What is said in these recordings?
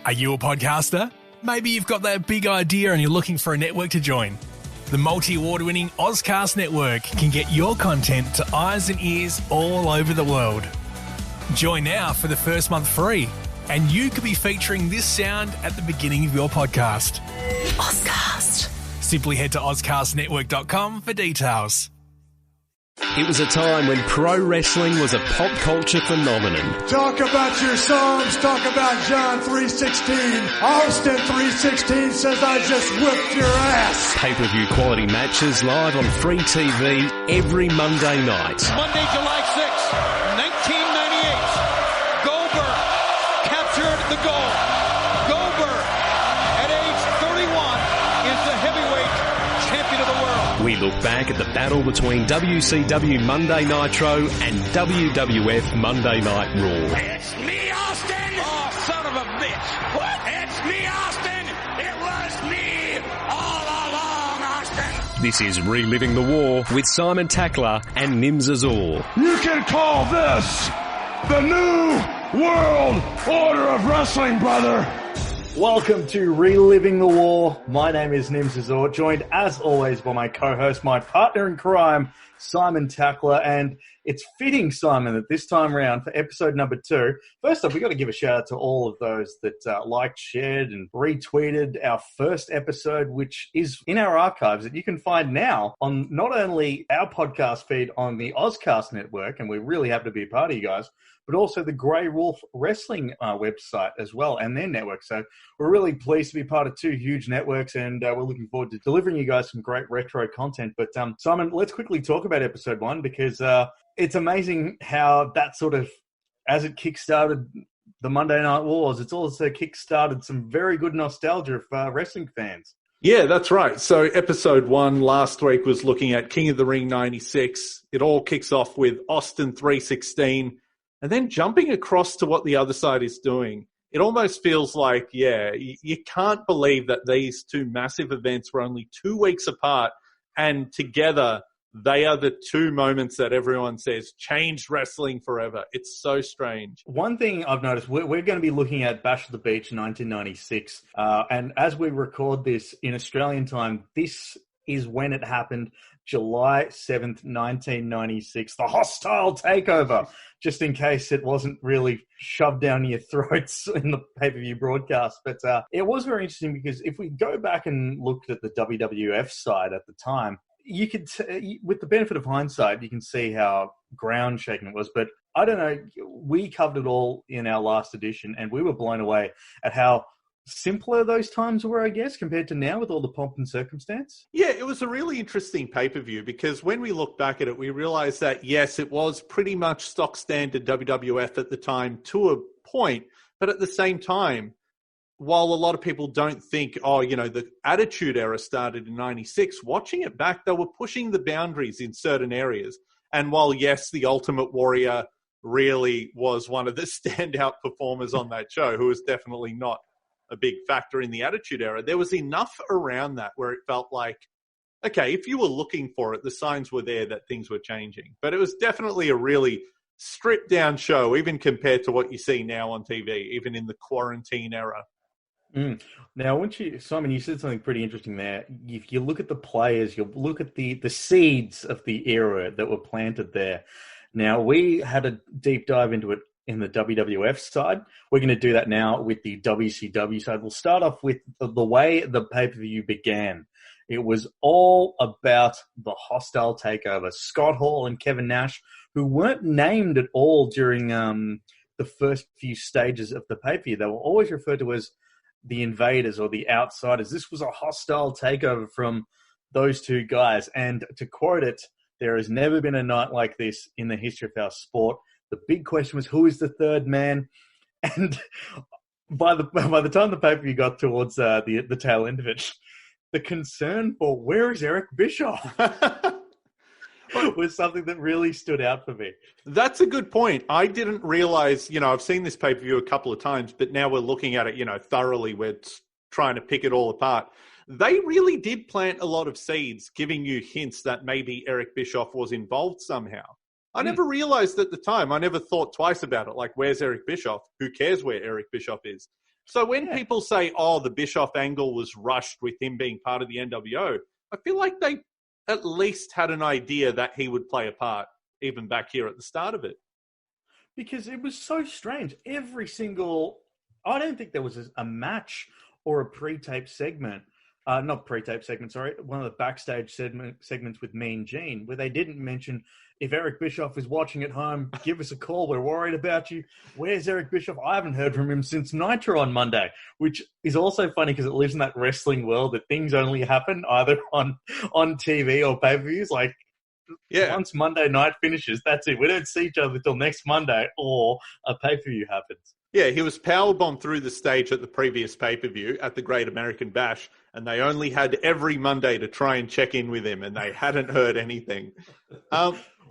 Are you a podcaster? Maybe you've got that big idea and you're looking for a network to join. The multi-award-winning Ozcast Network can get your content to eyes and ears all over the world. Join now for the first month free, and you could be featuring this sound at the beginning of your podcast. Ozcast. Simply head to ozcastnetwork.com for details. It was a time when pro wrestling was a pop culture phenomenon. Talk about your Psalms. Talk about John 3:16. Austin 3:16 says, I just whipped your ass. Pay-per-view quality matches live on free TV every Monday night. Monday, July 6th, 1998. Goldberg captured the gold. Goldberg, at age 31, is the heavyweight champion of the world. We look back at the battle between WCW Monday Nitro and WWF Monday Night Raw. It's me, Austin! Oh, son of a bitch! What? It's me, Austin! It was me all along, Austin! This is Reliving the War with Simon Tackler and Nims Azor. You can call this the New World Order of Wrestling, brother. Welcome to Reliving the War. My name is Nims Azor, joined as always by my co-host, my partner in crime, Simon Tackler. And it's fitting, Simon, that this time around for episode number 2, first off, we've got to give a shout out to all of those that liked, shared, and retweeted our first episode, which is in our archives that you can find now on not only our podcast feed on the Ozcast Network, and we're really happy to be a part of you guys, but also the Grey Wolf Wrestling website as well, and their network. So we're really pleased to be part of 2 huge networks, and we're looking forward to delivering you guys some great retro content. But Simon, let's quickly talk about episode 1, because it's amazing how that sort of, as it kickstarted the Monday Night Wars, it's also kickstarted some very good nostalgia for wrestling fans. Yeah, that's right. So episode 1 last week was looking at King of the Ring 96. It all kicks off with Austin 3:16. And then jumping across to what the other side is doing, it almost feels like, you can't believe that these 2 massive events were only 2 weeks apart, and together they are the 2 moments that everyone says changed wrestling forever. It's so strange. One thing I've noticed, we're going to be looking at Bash of the Beach 1996, and as we record this in Australian time, this is when it happened, July 7th, 1996, the hostile takeover, just in case it wasn't really shoved down your throats in the pay-per-view broadcast. But it was very interesting, because if we go back and looked at the WWF side at the time, you could, with the benefit of hindsight, you can see how ground shaking it was. But I don't know, we covered it all in our last edition, and we were blown away at how simpler those times were, I guess, compared to now with all the pomp and circumstance. Yeah, it was a really interesting pay-per-view, because when we look back at it, we realized that, yes, it was pretty much stock standard WWF at the time to a point, but at the same time, while a lot of people don't think, the Attitude Era started in 96, watching it back, they were pushing the boundaries in certain areas. And while, yes, the Ultimate Warrior really was one of the standout performers on that show, who was definitely not a big factor in the Attitude Era, there was enough around that where it felt like, okay, if you were looking for it, the signs were there that things were changing. But it was definitely a really stripped down show, even compared to what you see now on TV, even in the quarantine era. Now, Simon, you said something pretty interesting there. If you look at the players, you look at the seeds of the era that were planted there. Now, we had a deep dive into it in the WWF side. We're going to do that now with the WCW side. We'll start off with the way the pay-per-view began. It was all about the hostile takeover. Scott Hall and Kevin Nash, who weren't named at all during the first few stages of the pay-per-view. They were always referred to as the invaders or the outsiders. This was a hostile takeover from those 2 guys. And to quote it, there has never been a night like this in the history of our sport. The big question was, who is the third man? And by the time the pay-per-view got towards the tail end of it, the concern for where is Eric Bischoff was something that really stood out for me. That's a good point. I didn't realize, I've seen this pay-per-view a couple of times, but now we're looking at it, thoroughly. We're trying to pick it all apart. They really did plant a lot of seeds, giving you hints that maybe Eric Bischoff was involved somehow. I never realized at the time. I never thought twice about it. Like, where's Eric Bischoff? Who cares where Eric Bischoff is? So when people say, oh, the Bischoff angle was rushed with him being part of the NWO, I feel like they at least had an idea that he would play a part even back here at the start of it. Because it was so strange. I don't think there was a match or a pre-tape segment, not pre-tape segment, sorry, one of the backstage segments with Mean Gene, where they didn't mention, if Eric Bischoff is watching at home, give us a call. We're worried about you. Where's Eric Bischoff? I haven't heard from him since Nitro on Monday, which is also funny because it lives in that wrestling world that things only happen either on TV or pay-per-views. Like, once Monday night finishes, that's it. We don't see each other until next Monday or a pay-per-view happens. Yeah, he was powerbombed through the stage at the previous pay-per-view at the Great American Bash, and they only had every Monday to try and check in with him, and they hadn't heard anything.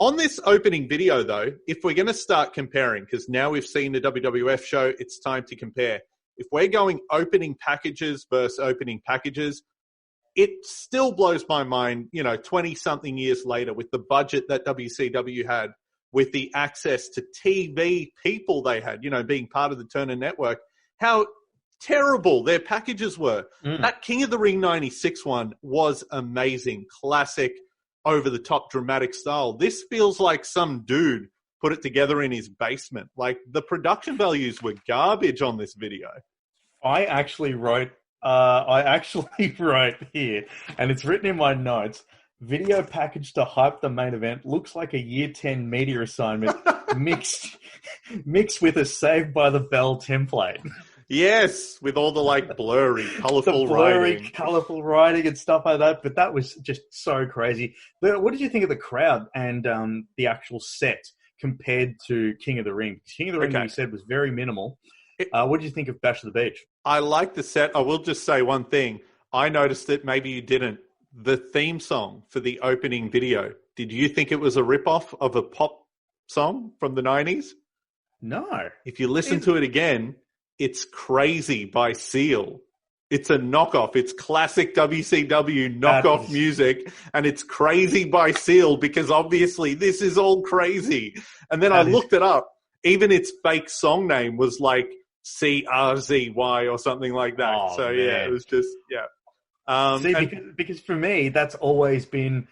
On this opening video, though, if we're going to start comparing, because now we've seen the WWF show, it's time to compare. If we're going opening packages versus opening packages, it still blows my mind, 20-something years later, with the budget that WCW had, with the access to TV people they had, being part of the Turner Network, how terrible their packages were. That King of the Ring 96 one was amazing. Classic, over-the-top dramatic style. This feels like some dude put it together in his basement. Like, the production values were garbage on this video. I actually wrote here, and it's written in my notes, video package to hype the main event looks like a Year 10 media assignment mixed with a Saved by the Bell template. Yes, with all the blurry, colourful writing. Colourful writing and stuff like that. But that was just so crazy. What did you think of the crowd and the actual set compared to King of the Ring? King of the Ring, you said, was very minimal. What did you think of Bash of the Beach? I like the set. I will just say one thing. I noticed it, maybe you didn't. The theme song for the opening video, did you think it was a rip-off of a pop song from the 90s? No. If you listen to it again, it's Crazy by Seal. It's a knockoff. It's classic WCW knockoff music, and it's Crazy by Seal because obviously this is all crazy. And then I looked it up. Even its fake song name was like CRZY or something like that. Oh, so, man. yeah, it was just, yeah. Because for me, that's always been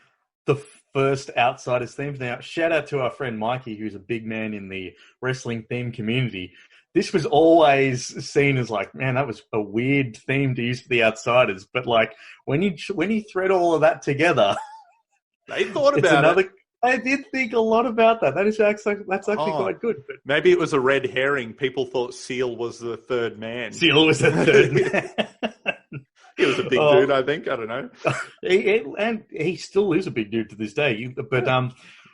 the first Outsiders themes. Now, shout out to our friend Mikey, who's a big man in the wrestling theme community. This was always seen as like, man, that was a weird theme to use for the Outsiders. But when you thread all of that together, they thought about it. I did think a lot about that. That's actually quite good. But maybe it was a red herring. People thought Seal was the third man. Seal was the third man. He was a big dude, I think. I don't know. And he still is a big dude to this day. But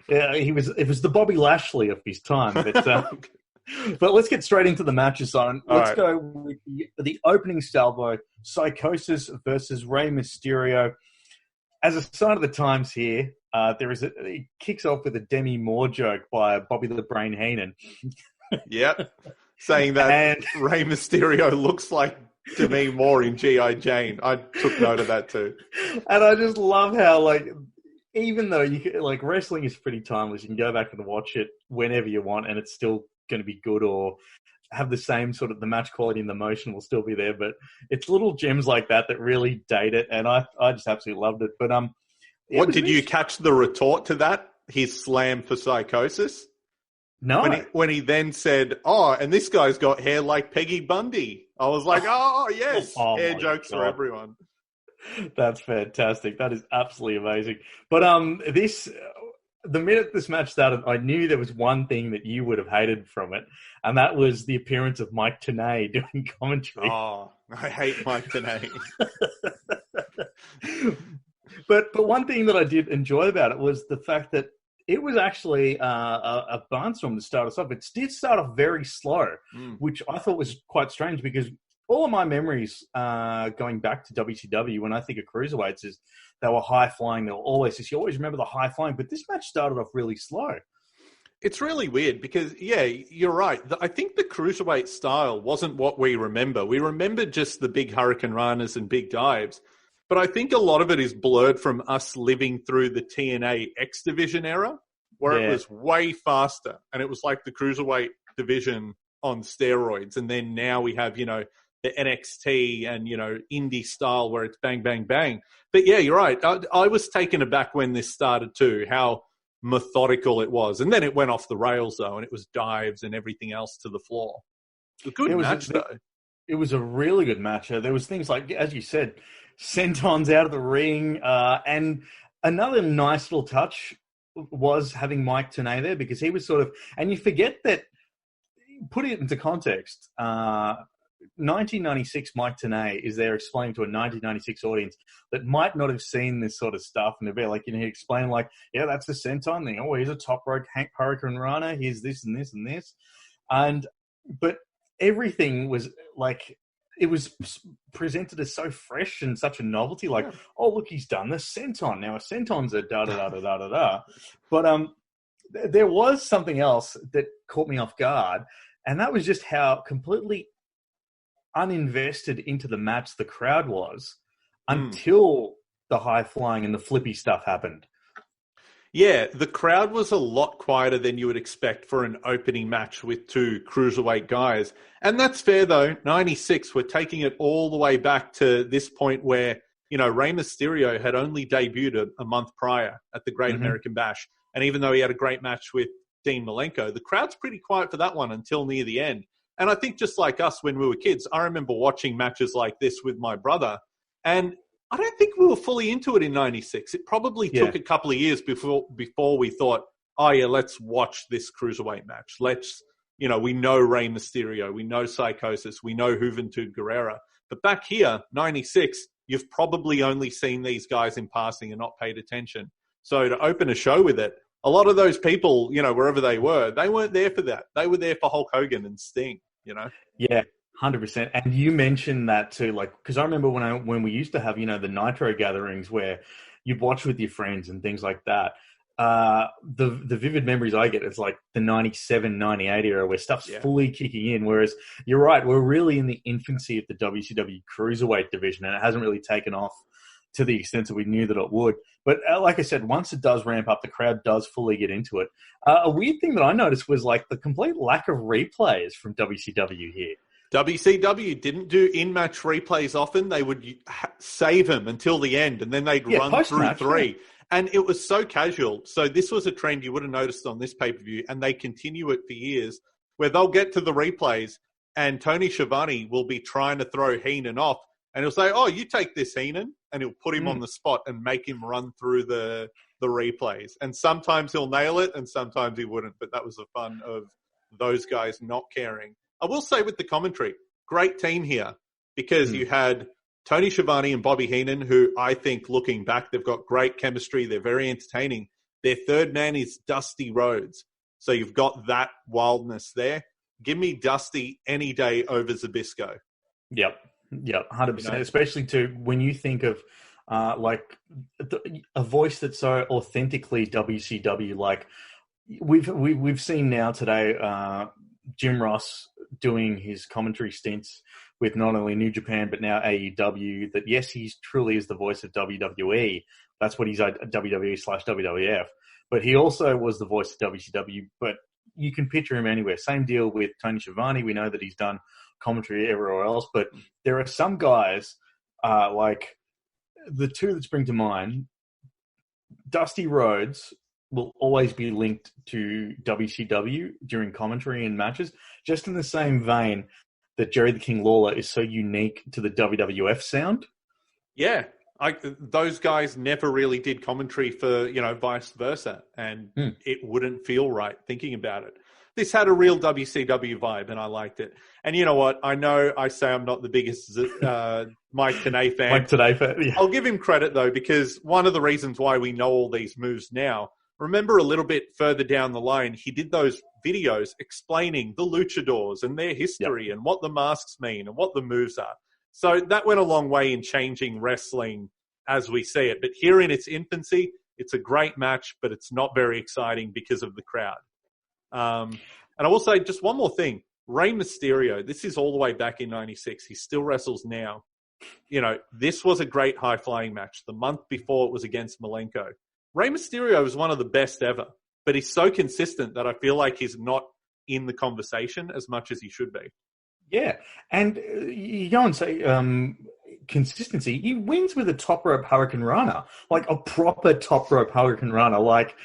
it was the Bobby Lashley of his time. But, but let's get straight into the matches, Simon. Let's go with the opening salvo, Psychosis versus Rey Mysterio. As a sign of the times here, it kicks off with a Demi Moore joke by Bobby the Brain Heenan. Yep. Saying that Rey Mysterio looks like Demi Moore in G.I. Jane. I took note of that too. And I just love how, even though wrestling is pretty timeless, you can go back and watch it whenever you want and it's still going to be good or have the same sort of the match quality and the motion will still be there. But it's little gems like that really date it. And I just absolutely loved it. But what did you catch the retort to that? His slam for Psychosis? No. When he then said, and this guy's got hair like Peggy Bundy. I was like, yes. Hair jokes for everyone. That's fantastic. That is absolutely amazing. But the minute this match started, I knew there was one thing that you would have hated from it, and that was the appearance of Mike Tenay doing commentary. Oh, I hate Mike Tenay. But one thing that I did enjoy about it was the fact that it was actually a barnstorm to start us off. It did start off very slow, which I thought was quite strange because all of my memories going back to WCW when I think of cruiserweights is they were high-flying. They were always – you always remember the high-flying, but this match started off really slow. It's really weird because, you're right. I think the cruiserweight style wasn't what we remember. We remember just the big Hurricane Ranas and big dives. But I think a lot of it is blurred from us living through the TNA X Division era, where it was way faster. And it was like the cruiserweight division on steroids. And then now we have, the NXT and, indie style where it's bang, bang, bang. But yeah, you're right. I was taken aback when this started too, how methodical it was. And then it went off the rails though, and it was dives and everything else to the floor. It was a good match though. It was a really good match. There was things like, as you said, sentons out of the ring. And another nice little touch was having Mike Tenay there, because he was sort of, and you forget that, put it into context, 1996 Mike Tenay is there explaining to a 1996 audience that might not have seen this sort of stuff, and they'll be like, he explained like, yeah, that's the senton thing. Oh, here's a top rope Hank Hurricane Rana. Here's this and this and this. But everything was like, it was presented as so fresh and such a novelty. Like, oh, look, he's done the senton. Now a senton's a da-da-da-da-da-da-da. But there was something else that caught me off guard, and that was just how completely uninvested into the match the crowd was until the high-flying and the flippy stuff happened. Yeah, the crowd was a lot quieter than you would expect for an opening match with two cruiserweight guys. And that's fair, though. 96, we're taking it all the way back to this point where, Rey Mysterio had only debuted a month prior at the Great American Bash. And even though he had a great match with Dean Malenko, the crowd's pretty quiet for that one until near the end. And I think just like us when we were kids, I remember watching matches like this with my brother. And I don't think we were fully into it in 96. It probably took a couple of years before we thought, oh yeah, let's watch this cruiserweight match. We know Rey Mysterio, we know Psychosis, we know Juventud Guerrera. But back here, 96, you've probably only seen these guys in passing and not paid attention. So to open a show with it, a lot of those people, wherever they weren't there for that. They were there for Hulk Hogan and Sting, Yeah, 100%. And you mentioned that too, because I remember when we used to have, the Nitro gatherings where you'd watch with your friends and things like that. The vivid memories I get is like the 97, 98 era where stuff's fully kicking in. Whereas you're right, we're really in the infancy of the WCW Cruiserweight division, and it hasn't really taken off to the extent that we knew that it would. But like I said, once it does ramp up, the crowd does fully get into it. A weird thing that I noticed was like the complete lack of replays from WCW here. WCW didn't do in-match replays often. They would save them until the end, and then they'd run through three. Yeah. And it was so casual. So this was a trend you would have noticed on this pay-per-view, and they continue it for years, where they'll get to the replays, and Tony Schiavone will be trying to throw Heenan off, and he'll say, oh, you take this, Heenan, and he'll put him on the spot and make him run through the replays. And sometimes he'll nail it, and sometimes he wouldn't. But that was the fun of those guys not caring. I will say with the commentary, great team here, because you had Tony Schiavone and Bobby Heenan, who I think, looking back, they've got great chemistry. They're very entertaining. Their third man is Dusty Rhodes. So you've got that wildness there. Give me Dusty any day over Zbyszko. Yep, 100%. Especially too when you think of a voice that's so authentically WCW. Like we've seen now today, Jim Ross doing his commentary stints with not only New Japan but now AEW. That yes, he truly is the voice of WWE. That's what he's at WWE/WWF. But he also was the voice of WCW. But you can picture him anywhere. Same deal with Tony Schiavone. We know that he's done commentary everywhere else. But there are some guys, like the two that spring to mind, Dusty Rhodes will always be linked to WCW during commentary and matches, just in the same vein that Jerry the King Lawler is so unique to the WWF sound. Yeah. Those guys never really did commentary for, vice versa, and it wouldn't feel right thinking about it. This had a real WCW vibe, and I liked it. And you know what? I know I say I'm not the biggest Mike Tenay fan. Yeah. I'll give him credit, though, because one of the reasons why we know all these moves now, remember a little bit further down the line, he did those videos explaining the luchadors and their history and what the masks mean and what the moves are. So that went a long way in changing wrestling as we see it. But here in its infancy, it's a great match, but it's not very exciting because of the crowd. And I will say just one more thing. Rey Mysterio, this is all the way back in 96. He still wrestles now. This was a great high-flying match. The month before it was against Malenko. Rey Mysterio is one of the best ever, but he's so consistent that I feel like he's not in the conversation as much as he should be. Yeah, and you go and say consistency. He wins with a top rope Hurricane Runner, like a proper top rope Hurricane Runner. Like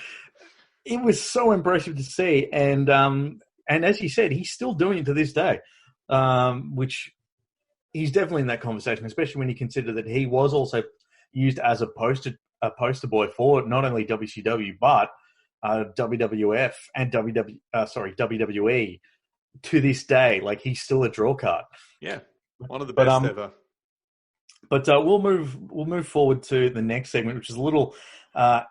it was so impressive to see, and as you said, he's still doing it to this day, which he's definitely in that conversation, especially when you consider that he was also used as a poster boy for not only WCW but WWF and WWE to this day. Like he's still a draw card. Yeah, one of the best ever. But we'll move forward to the next segment, which is a little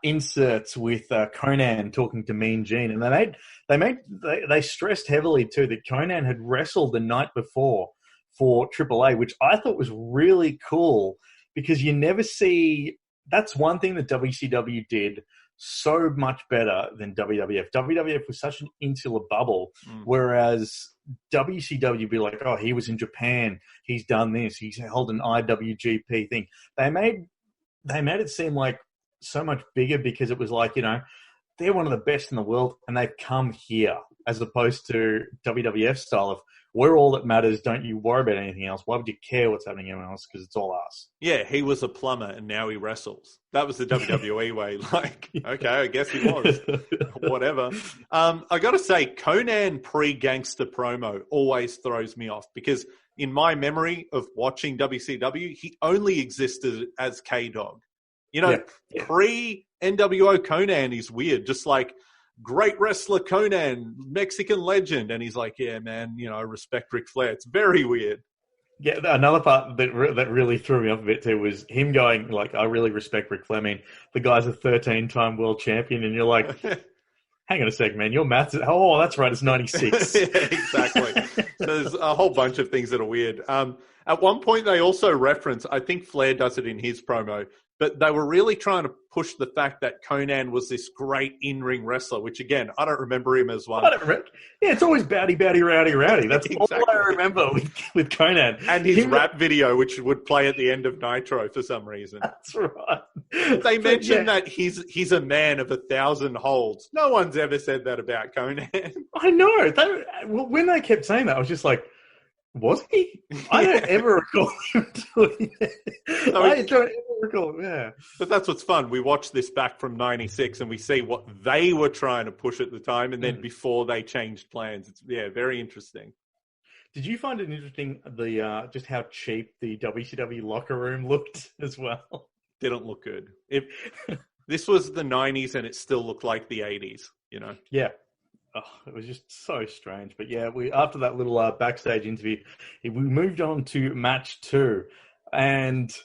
inserts with Conan talking to Mean Gene, and they stressed heavily too that Conan had wrestled the night before for AAA, which I thought was really cool because you never see. That's one thing that WCW did so much better than WWF. WWF was such an insular bubble, whereas WCW be like, oh, he was in Japan, he's done this, he's held an IWGP thing. They made it seem like so much bigger because it was like, they're one of the best in the world and they've come here, as opposed to WWF style of, we're all that matters, don't you worry about anything else. Why would you care what's happening anywhere else? Because it's all us. Yeah, he was a plumber and now he wrestles. That was the WWE way. Like, okay, I guess he was. Whatever. I got to say, Conan pre-gangster promo always throws me off because in my memory of watching WCW, he only existed as K-Dog. Pre-NWO Conan is weird, just like great wrestler Conan, Mexican legend. And he's like, yeah, man, I respect Ric Flair. It's very weird. Yeah, another part that really threw me off a bit too was him going, like, I really respect Ric Flair. I mean, the guy's a 13-time world champion, and you're like, hang on a sec, man, your maths is, oh, that's right, it's 96. Yeah, exactly. So there's a whole bunch of things that are weird. At one point, they also reference, I think Flair does it in his promo, but they were really trying to push the fact that Conan was this great in-ring wrestler, which, again, I don't remember him as one. Yeah, it's always Bowdy, Rowdy. That's exactly all I remember with Conan. And his rap video, which would play at the end of Nitro for some reason. That's right. They mentioned that he's a man of 1,000 holds. No one's ever said that about Conan. I know. When they kept saying that, I was just like, was he? I don't ever recall him doing it. I don't ever recall him, yeah. But that's what's fun. We watched this back from 96 and we see what they were trying to push at the time and then before they changed plans. It's, very interesting. Did you find it interesting, just how cheap the WCW locker room looked as well? Didn't look good. This was the 90s and it still looked like the 80s, Yeah. Oh, it was just so strange. But yeah, after that little backstage interview, we moved on to match 2. And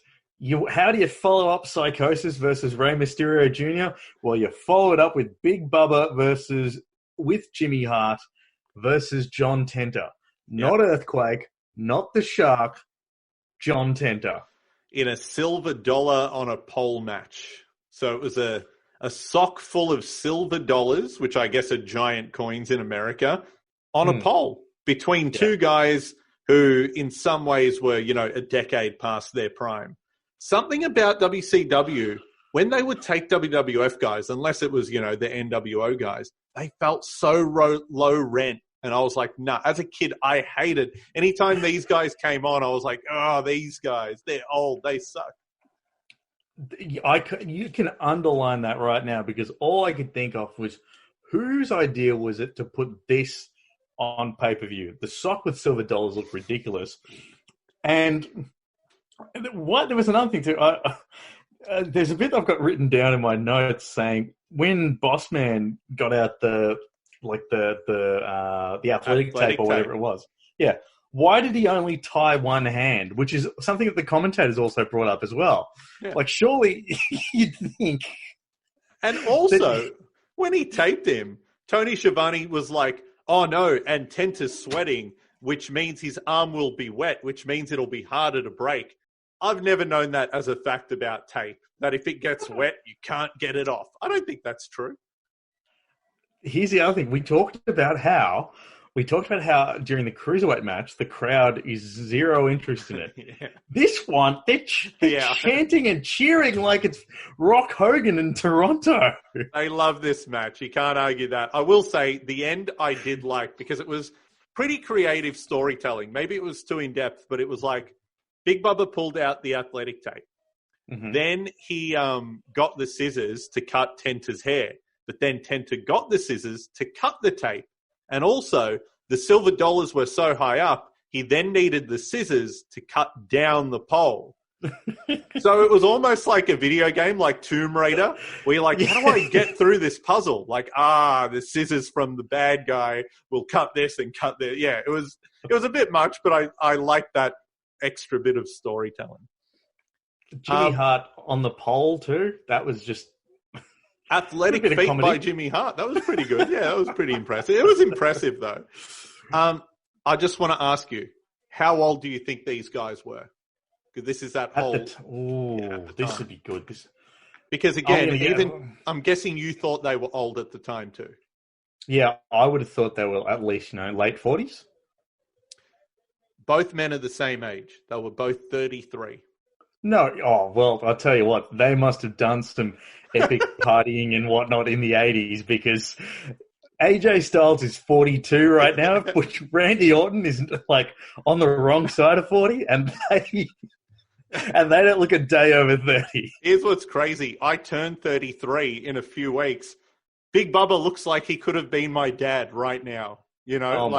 how do you follow up Psychosis versus Rey Mysterio Jr.? Well, you follow it up with Big Bubba with Jimmy Hart versus John Tenta. Not Earthquake, not the Shark, John Tenta. In a silver dollar on a pole match. So it was a sock full of silver dollars, which I guess are giant coins in America, on a pole between two guys who in some ways were, a decade past their prime. Something about WCW, when they would take WWF guys, unless it was, the NWO guys, they felt so low rent. And I was like, nah, as a kid, I hated. Anytime these guys came on, I was like, oh, these guys, they're old, they suck. You can underline that right now because all I could think of was whose idea was it to put this on pay-per-view? The sock with silver dollars looked ridiculous. And there was another thing too. There's a bit I've got written down in my notes saying when Bossman got out the athletic tape or whatever it was. Yeah. Why did he only tie one hand? Which is something that the commentators also brought up as well. Yeah. Like, surely you'd think. And also, when he taped him, Tony Schiavone was like, oh no, and Tenta's sweating, which means his arm will be wet, which means it'll be harder to break. I've never known that as a fact about tape, that if it gets wet, you can't get it off. I don't think that's true. Here's the other thing. We talked about how during the Cruiserweight match, the crowd is zero interest in it. Yeah. This one, they're chanting and cheering like it's Rock Hogan in Toronto. I love this match. You can't argue that. I will say the end I did like because it was pretty creative storytelling. Maybe it was too in-depth, but it was like Big Bubba pulled out the athletic tape. Mm-hmm. Then he got the scissors to cut Tenta's hair. But then Tenta got the scissors to cut the tape. And also, the silver dollars were so high up, he then needed the scissors to cut down the pole. So it was almost like a video game, like Tomb Raider, where you're like, how do I get through this puzzle? Like, the scissors from the bad guy will cut this and cut that. Yeah, it was a bit much, but I liked that extra bit of storytelling. Jimmy Hart on the pole too. That was just athletic feat by Jimmy Hart. That was pretty good. Yeah, that was pretty impressive. It was impressive though. I just want to ask you, how old do you think these guys were? Because this is that whole. This would be good. Because again, I'm guessing you thought they were old at the time too. Yeah, I would have thought they were at least, late 40s. Both men are the same age. They were both 33. No, well, I'll tell you what, they must have done some epic partying and whatnot in the 80s because AJ Styles is 42 right now, which Randy Orton is like on the wrong side of 40, and they don't look a day over 30. Here's what's crazy. I turned 33 in a few weeks. Big Bubba looks like he could have been my dad right now. John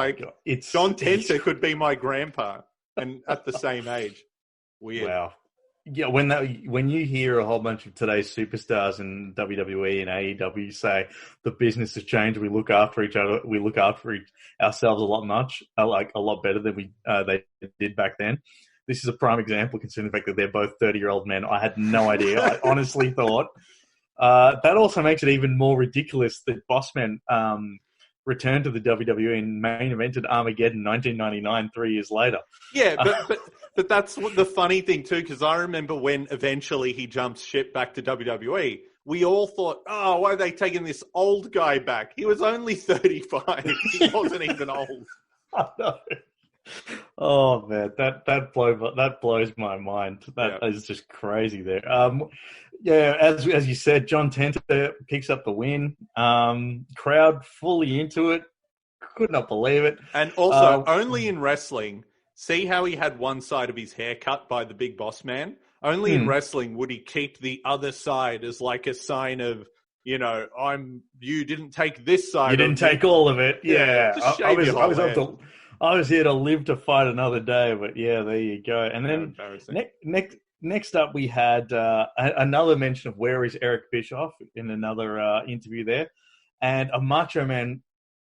Tenta could be my grandpa and at the same age. Weird. Wow. Yeah, when you hear a whole bunch of today's superstars in WWE and AEW say the business has changed, we look after each other, we look after ourselves a lot better than they did back then. This is a prime example, considering the fact that they're both 30-year-old men. I had no idea. I honestly thought that also makes it even more ridiculous that Bossman returned to the WWE and main evented Armageddon 1999, 3 years later. Yeah, but that's the funny thing too, because I remember when eventually he jumped ship back to WWE, we all thought, oh, why are they taking this old guy back? He was only 35. He wasn't even old. I know. Oh man, that blows my mind. That is just crazy there. As you said, John Tenta picks up the win. Crowd fully into it. Could not believe it. And also, only in wrestling, see how he had one side of his hair cut by the big boss man? Only in wrestling would he keep the other side as like a sign of, you didn't take this side. You didn't take all of it. Yeah. I was here to live to fight another day, but yeah, there you go. And then next up, we had another mention of where is Eric Bischoff in another interview there, and a Macho Man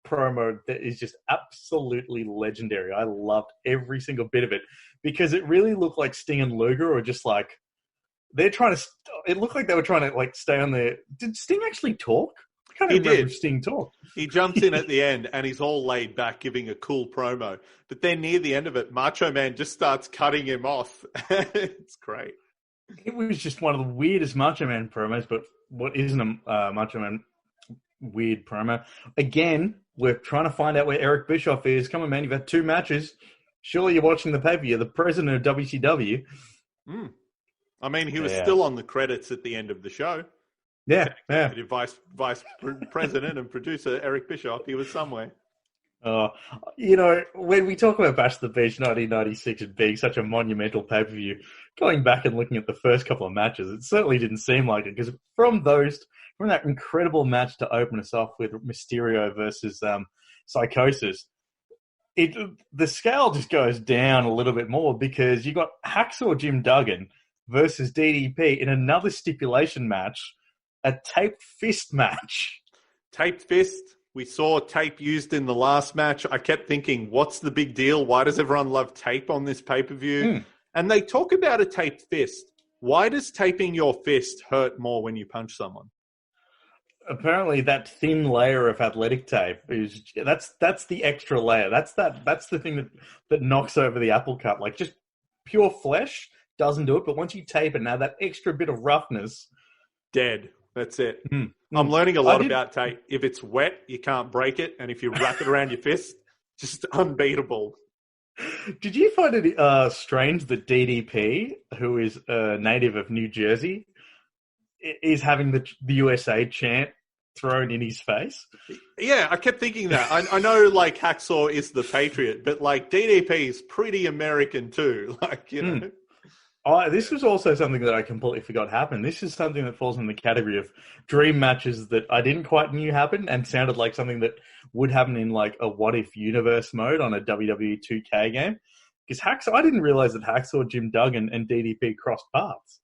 promo that is just absolutely legendary. I loved every single bit of it because it really looked like Sting and Luger were just like they're trying to. It looked like they were trying to stay on there. Did Sting actually talk? I can't remember if Sting talked. He jumps in at the end and he's all laid back giving a cool promo. But then near the end of it, Macho Man just starts cutting him off. It's great. It was just one of the weirdest Macho Man promos, but what isn't a Macho Man weird promo? Again, we're trying to find out where Eric Bischoff is. Come on, man, you've had 2 matches. Surely you're watching the pay-per-view. You're the president of WCW. I mean, he was still on the credits at the end of the show. Yeah. Vice president and producer Eric Bischoff, he was somewhere. When we talk about Bash at the Beach 1996 as being such a monumental pay-per-view, going back and looking at the first couple of matches, it certainly didn't seem like it, because from that incredible match to open us off with Mysterio versus Psychosis, the scale just goes down a little bit more because you got Hacksaw Jim Duggan versus DDP in another stipulation match, a taped fist match. Taped fist. We saw tape used in the last match. I kept thinking, what's the big deal? Why does everyone love tape on this pay-per-view? And they talk about a taped fist. Why does taping your fist hurt more when you punch someone? Apparently that thin layer of athletic tape that's the extra layer. That's the thing that knocks over the apple cut. Like just pure flesh doesn't do it, but once you tape it, now that extra bit of roughness, dead. That's it. I'm learning a lot about tape. If it's wet, you can't break it. And if you wrap it around your fist, just unbeatable. Did you find it strange that DDP, who is a native of New Jersey, is having the USA chant thrown in his face. Yeah, I kept thinking that. I know, like, Hacksaw is the Patriot, but, like, DDP is pretty American too. Like, you know. This was also something that I completely forgot happened. This is something that falls in the category of dream matches that I didn't quite knew happened and sounded like something that would happen in, like, a what-if universe mode on a WWE 2K game. Because Hacksaw, I didn't realize that Hacksaw, Jim Duggan, and DDP crossed paths.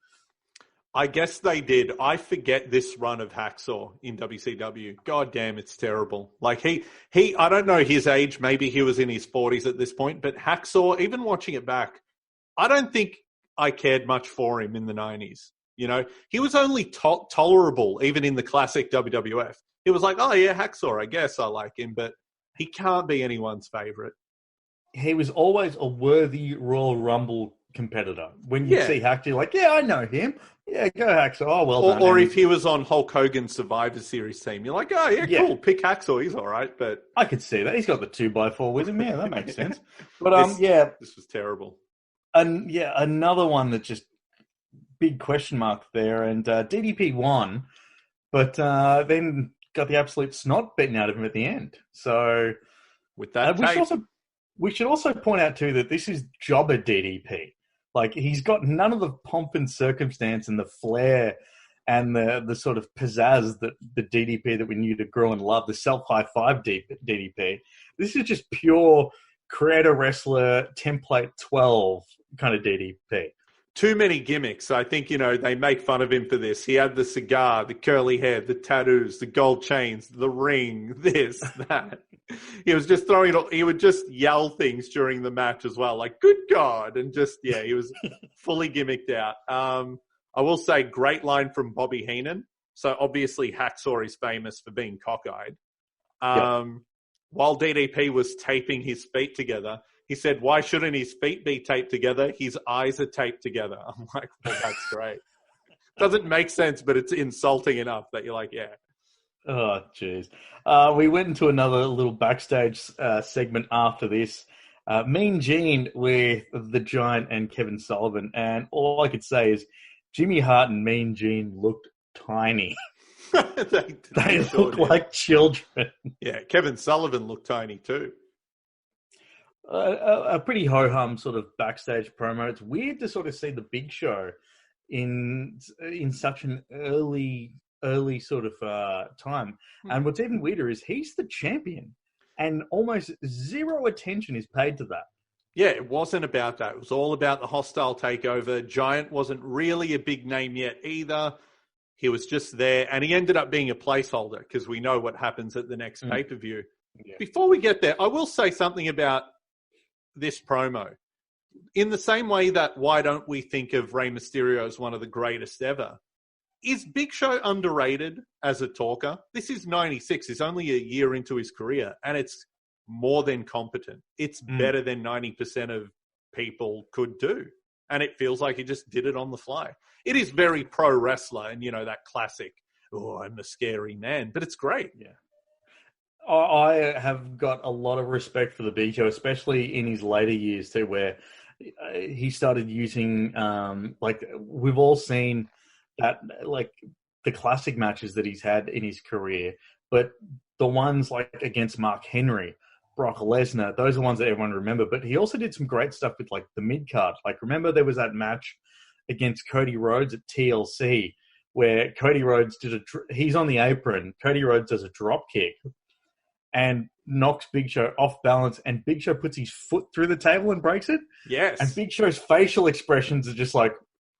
I guess they did. I forget this run of Hacksaw in WCW. God damn, it's terrible. Like, he I don't know his age. Maybe he was in his 40s at this point. But Hacksaw, even watching it back, I don't think I cared much for him in the 90s. You know, he was only tolerable, even in the classic WWF. It was like, oh, yeah, Hacksaw, I guess I like him. But he can't be anyone's favorite. He was always a worthy Royal Rumble competitor. When you see Hacksaw, you're like, yeah, I know him. Yeah, go Hacksaw. Oh, well done. Or if he was on Hulk Hogan's Survivor Series team, you're like, oh, yeah, cool. Pick Hacksaw. He's all right. But I could see that. He's got the 2x4 with him. Yeah, that makes sense. But, this was terrible. And, another one that just big question mark there. And DDP won, but then got the absolute snot beaten out of him at the end. So with that we should also point out, too, that this is jobber DDP. Like, he's got none of the pomp and circumstance and the flair and the sort of pizzazz that the DDP that we knew to grow and love, the self-high-five DDP. This is just pure creator wrestler, template 12 kind of DDP. Too many gimmicks. I think, they make fun of him for this. He had the cigar, the curly hair, the tattoos, the gold chains, the ring, this, that. He was just he would just yell things during the match as well, like, good God. And just, he was fully gimmicked out. I will say, great line from Bobby Heenan. So obviously Hacksaw is famous for being cockeyed. While DDP was taping his feet together, he said, why shouldn't his feet be taped together? His eyes are taped together. I'm like, well, that's great. Doesn't make sense, but it's insulting enough that you're like, yeah. Oh, jeez. We went into another little backstage segment after this. Mean Gene with the Giant and Kevin Sullivan. And all I could say is Jimmy Hart and Mean Gene looked tiny. they looked like children. Yeah, Kevin Sullivan looked tiny too. A pretty ho-hum sort of backstage promo. It's weird to sort of see the Big Show in such an early sort of time. And what's even weirder is he's the champion, and almost zero attention is paid to that. Yeah, it wasn't about that. It was all about the hostile takeover. Giant wasn't really a big name yet either. He was just there, and he ended up being a placeholder because we know what happens at the next pay-per-view. Yeah. Before we get there, I will say something about this promo. In the same way that why don't we think of Rey Mysterio as one of the greatest ever? Is Big Show underrated as a talker? This is 96. He's only a year into his career, and it's more than competent. It's better than 90% of people could do. And it feels like he just did it on the fly. It is very pro wrestler and, that classic, oh, I'm a scary man. But it's great. Yeah. I have got a lot of respect for the Big Show, especially in his later years too, where he started using, we've all seen that, like the classic matches that he's had in his career, but the ones like against Mark Henry, Brock Lesnar, those are the ones that everyone remember. But he also did some great stuff with like the mid card. Like, remember there was that match against Cody Rhodes at TLC where Cody Rhodes he's on the apron, Cody Rhodes does a drop kick and knocks Big Show off balance, and Big Show puts his foot through the table and breaks it. Yes. And Big Show's facial expressions are just like,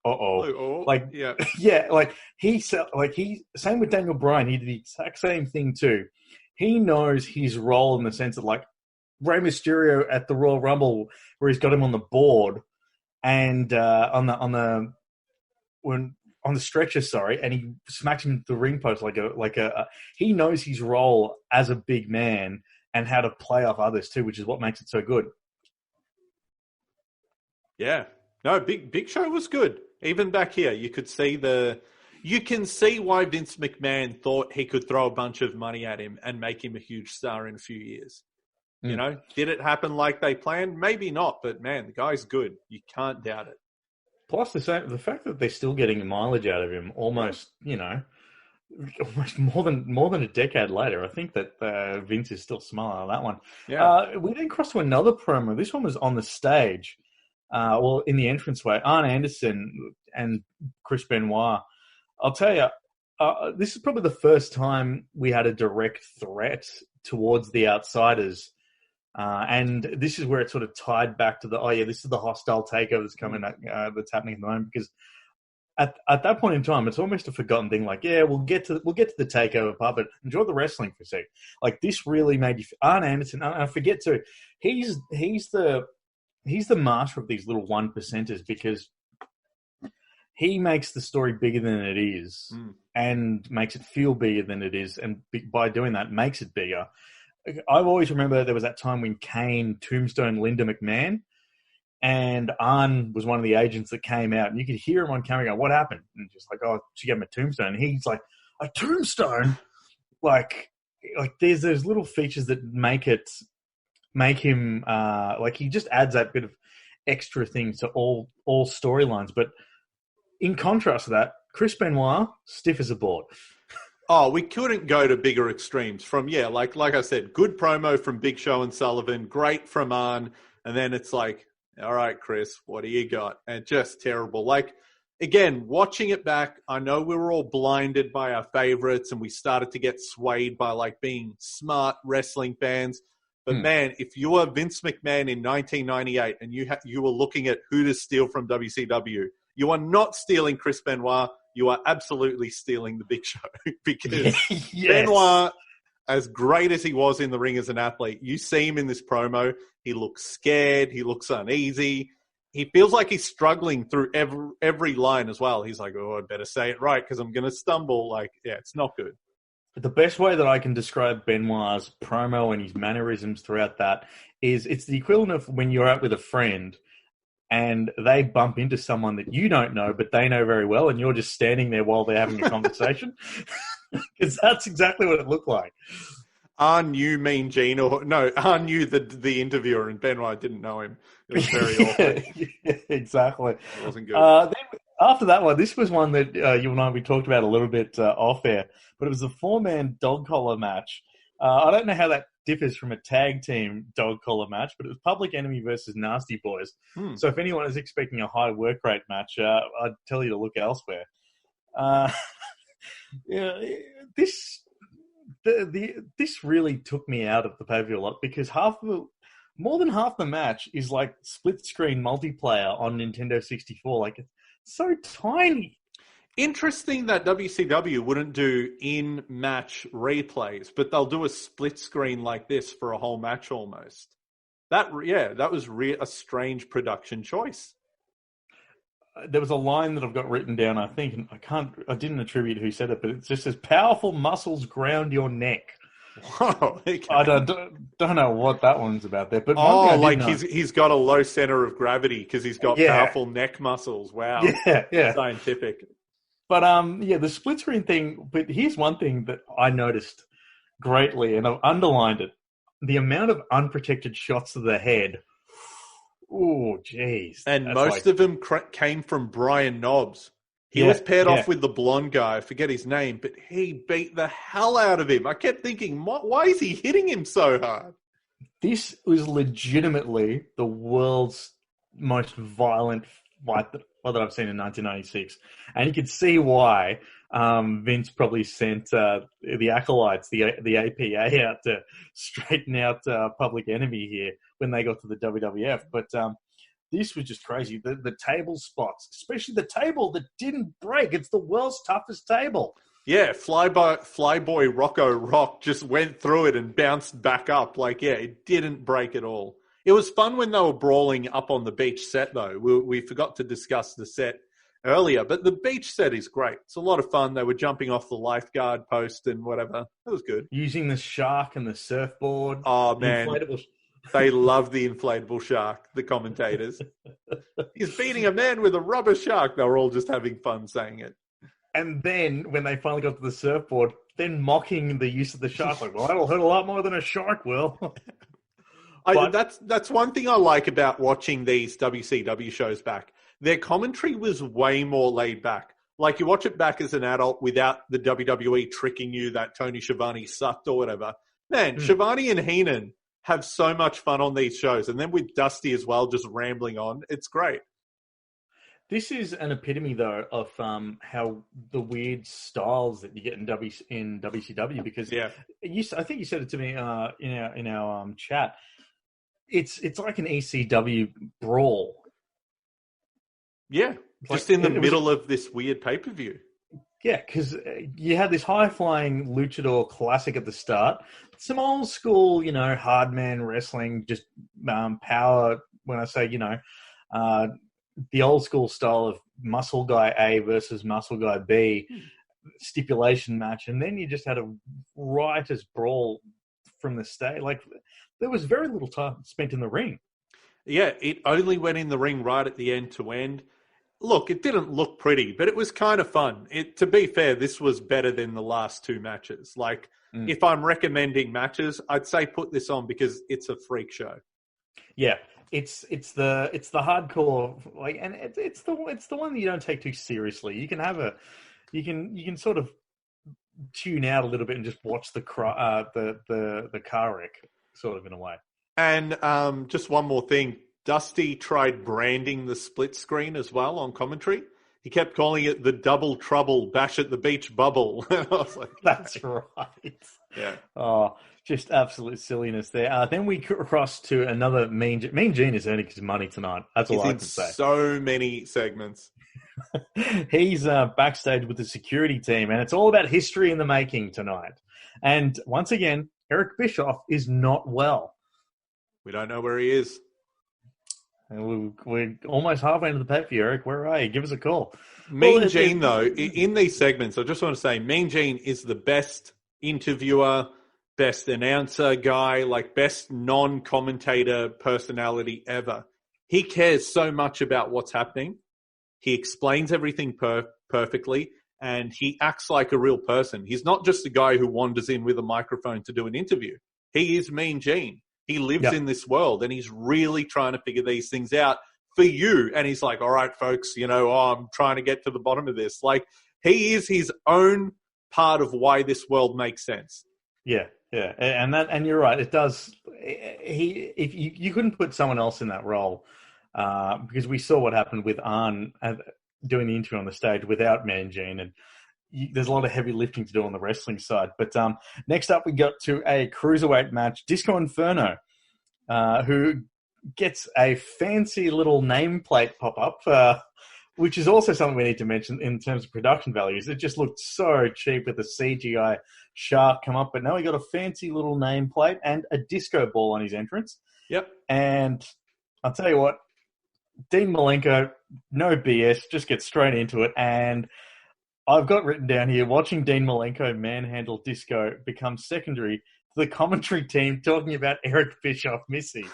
uh-oh. Like, yeah. Yeah, same with Daniel Bryan. He did the exact same thing too. He knows his role in the sense that, like, Rey Mysterio at the Royal Rumble, where he's got him on the board and on the stretcher, and he smacks him to the ring post he knows his role as a big man and how to play off others too, which is what makes it so good. Yeah. No, Big Show was good. Even back here, you can see why Vince McMahon thought he could throw a bunch of money at him and make him a huge star in a few years. Did it happen like they planned? Maybe not, but man, the guy's good. You can't doubt it. Plus the fact that they're still getting mileage out of him, almost, almost more than a decade later. I think that Vince is still smiling on that one. Yeah. We then crossed to another promo. This one was on the stage, in the entranceway. Arn Anderson and Chris Benoit. I'll tell you, this is probably the first time we had a direct threat towards the outsiders. And this is where it sort of tied back to this is the hostile takeover that's coming, that's happening at the moment, because at that point in time, it's almost a forgotten thing. Like, yeah, we'll get to the takeover part, but enjoy the wrestling for a sec. Like, this really made you. Arn Anderson, I forget to. He's the master of these little 1%ers, because he makes the story bigger than it is, and makes it feel bigger than it is, and by doing that, makes it bigger. I've always remember there was that time when Kane tombstone Linda McMahon. And Arn was one of the agents that came out, and you could hear him on camera going, "What happened?" And just like, "Oh, she gave him a tombstone." And he's like, "A tombstone?" Like there's those little features that make him like, he just adds that bit of extra things to all storylines. But in contrast to that, Chris Benoit, stiff as a board. Oh, we couldn't go to bigger extremes from, like I said, good promo from Big Show and Sullivan, great from Arn, and then it's like, all right, Chris, what do you got? And just terrible. Like, again, watching it back, I know we were all blinded by our favorites, and we started to get swayed by, like, being smart wrestling fans. But, man, if you were Vince McMahon in 1998 and you were looking at who to steal from WCW, you are not stealing Chris Benoit. You are absolutely stealing the Big Show, because Yes. Benoit, as great as he was in the ring as an athlete, you see him in this promo, he looks scared, he looks uneasy, he feels like he's struggling through every line as well. He's like, "Oh, I better say it right because I'm going to stumble." Like, yeah, it's not good. The best way that I can describe Benoit's promo and his mannerisms throughout that is, it's the equivalent of when you're out with a friend and they bump into someone that you don't know, but they know very well, and you're just standing there while they're having a conversation. Because that's exactly what it looked like. Arn knew Mean Gene, Arn knew the interviewer, and Benoit didn't know him. It was very awkward. Yeah, exactly. It wasn't good. Then after that one, this was one that you and I, we talked about a little bit off air, but it was a 4-man dog collar match. I don't know how that differs from a tag team dog collar match, but it was Public Enemy versus Nasty Boys. So if anyone is expecting a high work rate match, I'd tell you to look elsewhere. This really took me out of the pay-per-view a lot, because more than half the match is like split screen multiplayer on Nintendo 64. Like, it's so tiny. Interesting that WCW wouldn't do in-match replays, but they'll do a split screen like this for a whole match almost. That was a strange production choice. There was a line that I've got written down, I think, and I didn't attribute who said it, but it just says, "Powerful muscles ground your neck." Whoa, okay. I don't know what that one's about there, but he's got a low center of gravity because he's got powerful neck muscles. Wow, yeah, scientific. But the split screen thing. But here's one thing that I noticed greatly, and I've underlined it: the amount of unprotected shots to the head. Oh, jeez. And most of them came from Brian Knobbs. He was paired off with the blonde guy. I forget his name, but he beat the hell out of him. I kept thinking, why is he hitting him so hard? This was legitimately the world's most violent fight that I've seen in 1996. And you could see why Vince probably sent the acolytes, the APA, out to straighten out Public Enemy here when they got to the WWF. But this was just crazy. The table spots, especially the table that didn't break. It's the world's toughest table. Yeah, Flyboy Rocco Rock just went through it and bounced back up. It didn't break at all. It was fun when they were brawling up on the beach set, though. We forgot to discuss the set earlier, but the beach set is great. It's a lot of fun. They were jumping off the lifeguard post and whatever. It was good. Using the shark and the surfboard. Oh, man. They love the inflatable shark, the commentators. He's beating a man with a rubber shark. They were all just having fun saying it. And then when they finally got to the surfboard, then mocking the use of the shark. Like, well, that'll hurt a lot more than a shark will. That's one thing I like about watching these WCW shows back. Their commentary was way more laid back. Like, you watch it back as an adult without the WWE tricking you that Tony Schiavone sucked or whatever. Man, Schiavone and Heenan have so much fun on these shows. And then with Dusty as well, just rambling on. It's great. This is an epitome, though, of how the weird styles that you get in WCW. Because I think you said it to me in our chat. It's like an ECW brawl. Yeah, just in the middle of this weird pay-per-view. Yeah, because you had this high-flying luchador classic at the start. Some old school, hard man wrestling, just power. When I say, the old school style of muscle guy A versus muscle guy B stipulation match. And then you just had a riotous brawl from the stage. Like, there was very little time spent in the ring. Yeah, it only went in the ring right at the end to end. Look, it didn't look pretty, but it was kind of fun. To be fair, this was better than the last two matches. Like, if I'm recommending matches, I'd say put this on because it's a freak show. Yeah, it's the hardcore, like, and it's the one that you don't take too seriously. You can have you can sort of tune out a little bit and just watch the car wreck, sort of, in a way. And just one more thing. Dusty tried branding the split screen as well on commentary. He kept calling it the Double Trouble Bash at the Beach Bubble. I was like, that's right. Yeah. Oh, just absolute silliness there. Then we cross to another Mean Gene is earning his money tonight. That's all I can say. So many segments. He's backstage with the security team, and it's all about history in the making tonight. And once again, Eric Bischoff is not well. We don't know where he is. And we're almost halfway into the pay-per-view, Eric. Where are you? Give us a call. Mean Gene, though, in these segments, I just want to say Mean Gene is the best interviewer, best announcer guy, like best non-commentator personality ever. He cares so much about what's happening. He explains everything perfectly, and he acts like a real person. He's not just a guy who wanders in with a microphone to do an interview. He is Mean Gene. He lives in this world, and he's really trying to figure these things out for you. And he's like, all right, folks, I'm trying to get to the bottom of this. Like, he is his own part of why this world makes sense. Yeah, yeah. And you're right. It does. If you couldn't put someone else in that role, because we saw what happened with Arn doing the interview on the stage without Mean Gene, and there's a lot of heavy lifting to do on the wrestling side. But next up, we got to a cruiserweight match. Disco Inferno, who gets a fancy little nameplate pop-up, which is also something we need to mention in terms of production values. It just looked so cheap with the CGI shark come up. But now he got a fancy little nameplate and a disco ball on his entrance. Yep. And I'll tell you what, Dean Malenko, no BS, just get straight into it. And I've got written down here, watching Dean Malenko manhandle Disco becomes secondary to the commentary team talking about Eric Bischoff missing.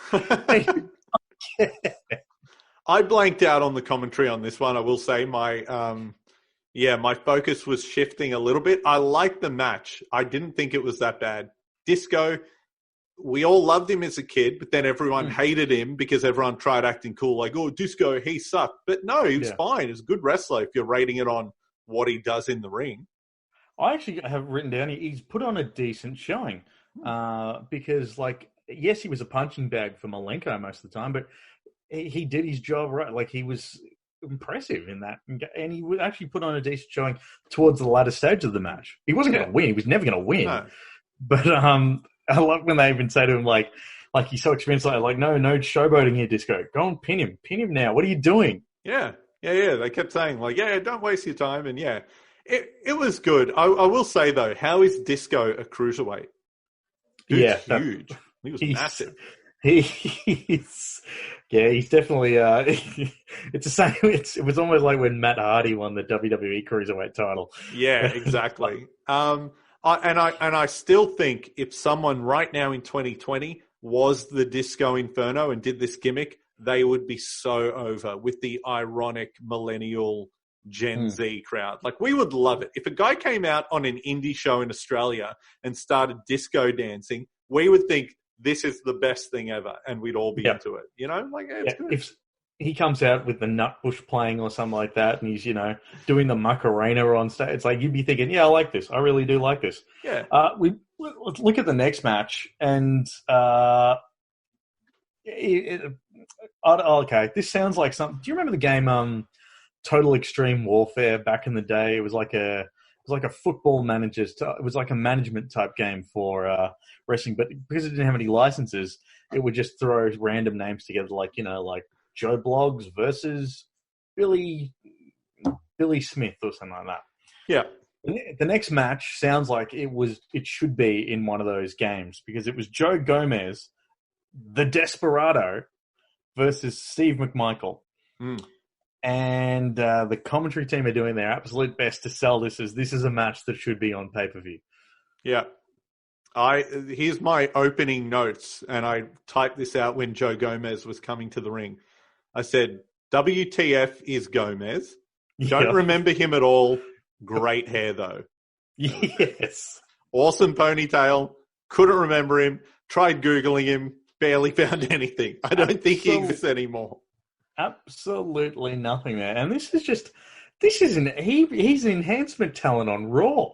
I blanked out on the commentary on this one. I will say my focus was shifting a little bit. I liked the match. I didn't think it was that bad. Disco, we all loved him as a kid, but then everyone hated him because everyone tried acting cool, like, oh, Disco, he sucked. But no, he was fine. He was a good wrestler if you're rating it on what he does in the ring. I actually have written down he's put on a decent showing because, like, yes, he was a punching bag for Malenko most of the time, but he did his job right. Like, he was impressive in that, and he would actually put on a decent showing towards the latter stage of the match. He wasn't going to win. He was never going to win. No. But I love when they even say to him, like he's so experienced, like, no showboating here, Disco. Go and pin him now. What are you doing? Yeah. They kept saying, like, don't waste your time. And it was good. I will say, though, how is Disco a cruiserweight? Dude's huge. He was massive. He's definitely. It's the same. It was almost like when Matt Hardy won the WWE Cruiserweight title. Yeah, exactly. I still think if someone right now in 2020 was the Disco Inferno and did this gimmick, they would be so over with the ironic millennial Gen Z crowd. Like, we would love it. If a guy came out on an indie show in Australia and started disco dancing, we would think this is the best thing ever, and we'd all be into it. It's good. he comes out with the Nutbush playing or something like that, and he's, doing the Macarena on stage. It's like, you'd be thinking, yeah, I like this. I really do like this. Yeah. Let's look at the next match, and okay, this sounds like something. Do you remember the game Total Extreme Warfare back in the day? It was like a football managers. It was like a management type game for wrestling, but because it didn't have any licenses, it would just throw random names together, like Joe Bloggs versus Billy Smith or something like that. Yeah. The next match sounds like it should be in one of those games, because it was Joe Gomez, the Desperado, versus Steve McMichael. Mm. And the commentary team are doing their absolute best to sell this as this is a match that should be on pay-per-view. Yeah. Here's my opening notes, and I typed this out when Joe Gomez was coming to the ring. I said, WTF is Gomez. Don't remember him at all. Great hair, though. Yes. Awesome ponytail. Couldn't remember him. Tried Googling him. Barely found anything. I don't think he exists anymore. Absolutely nothing there. And he's enhancement talent on Raw.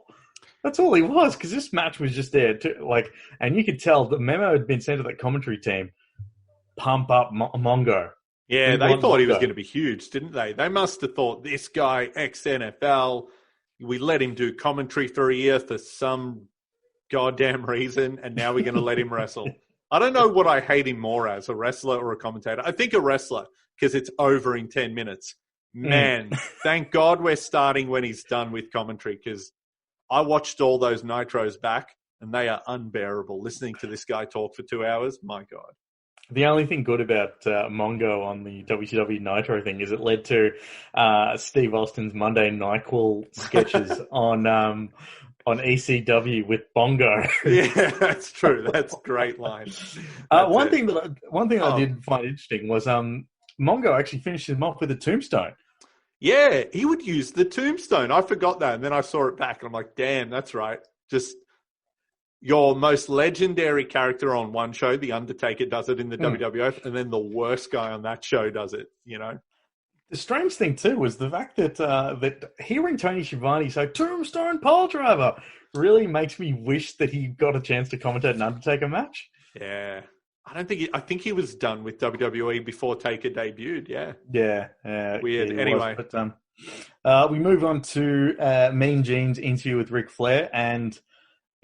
That's all he was, because this match was just there too. And you could tell the memo had been sent to the commentary team. Pump up Mongo. Yeah, they thought he was going to be huge, didn't they? They must have thought, this guy, ex-NFL, we let him do commentary for a year for some goddamn reason, and now we're going to let him wrestle. I don't know what I hate him more as, a wrestler or a commentator. I think a wrestler, because it's over in 10 minutes. Man, thank God we're starting when he's done with commentary, because I watched all those Nitros back, and they are unbearable. Listening to this guy talk for 2 hours, my God. The only thing good about Mongo on the WCW Nitro thing is it led to Steve Austin's Monday NyQuil sketches on ECW with Bongo. Yeah, that's true. That's a great line. One thing I did find interesting was Mongo actually finished him off with a tombstone. Yeah, he would use the tombstone. I forgot that, and then I saw it back, and I'm like, damn, that's right. Just your most legendary character on one show, The Undertaker, does it in the WWF, and then the worst guy on that show does it, The strange thing, too, was the fact that that hearing Tony Schiavone say, Tombstone Pile Driver, really makes me wish that he got a chance to commentate an Undertaker match. Yeah. I think he was done with WWE before Taker debuted, yeah. Yeah. Weird. Yeah, anyway. But, we move on to Mean Gene's interview with Ric Flair, and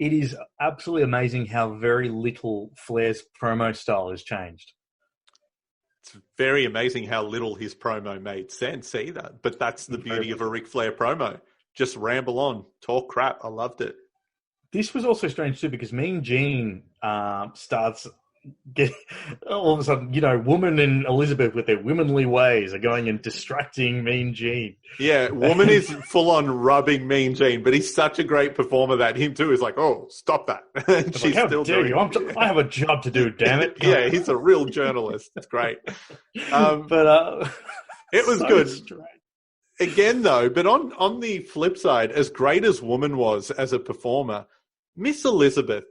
it is absolutely amazing how very little Flair's promo style has changed. It's very amazing how little his promo made sense either. But that's the beauty of a Ric Flair promo. Just ramble on, talk crap. I loved it. This was also strange too, because Mean Gene starts all of a sudden, Woman and Elizabeth with their womanly ways are going and distracting Mean Gene. Yeah, Woman is full on rubbing Mean Gene, but he's such a great performer that him too is like, oh, stop that. And she's how still dare doing you? I have a job to do, damn it. Yeah, he's a real journalist. It's great. But it was so good. strange. Again, though, but on the flip side, as great as Woman was as a performer, Miss Elizabeth,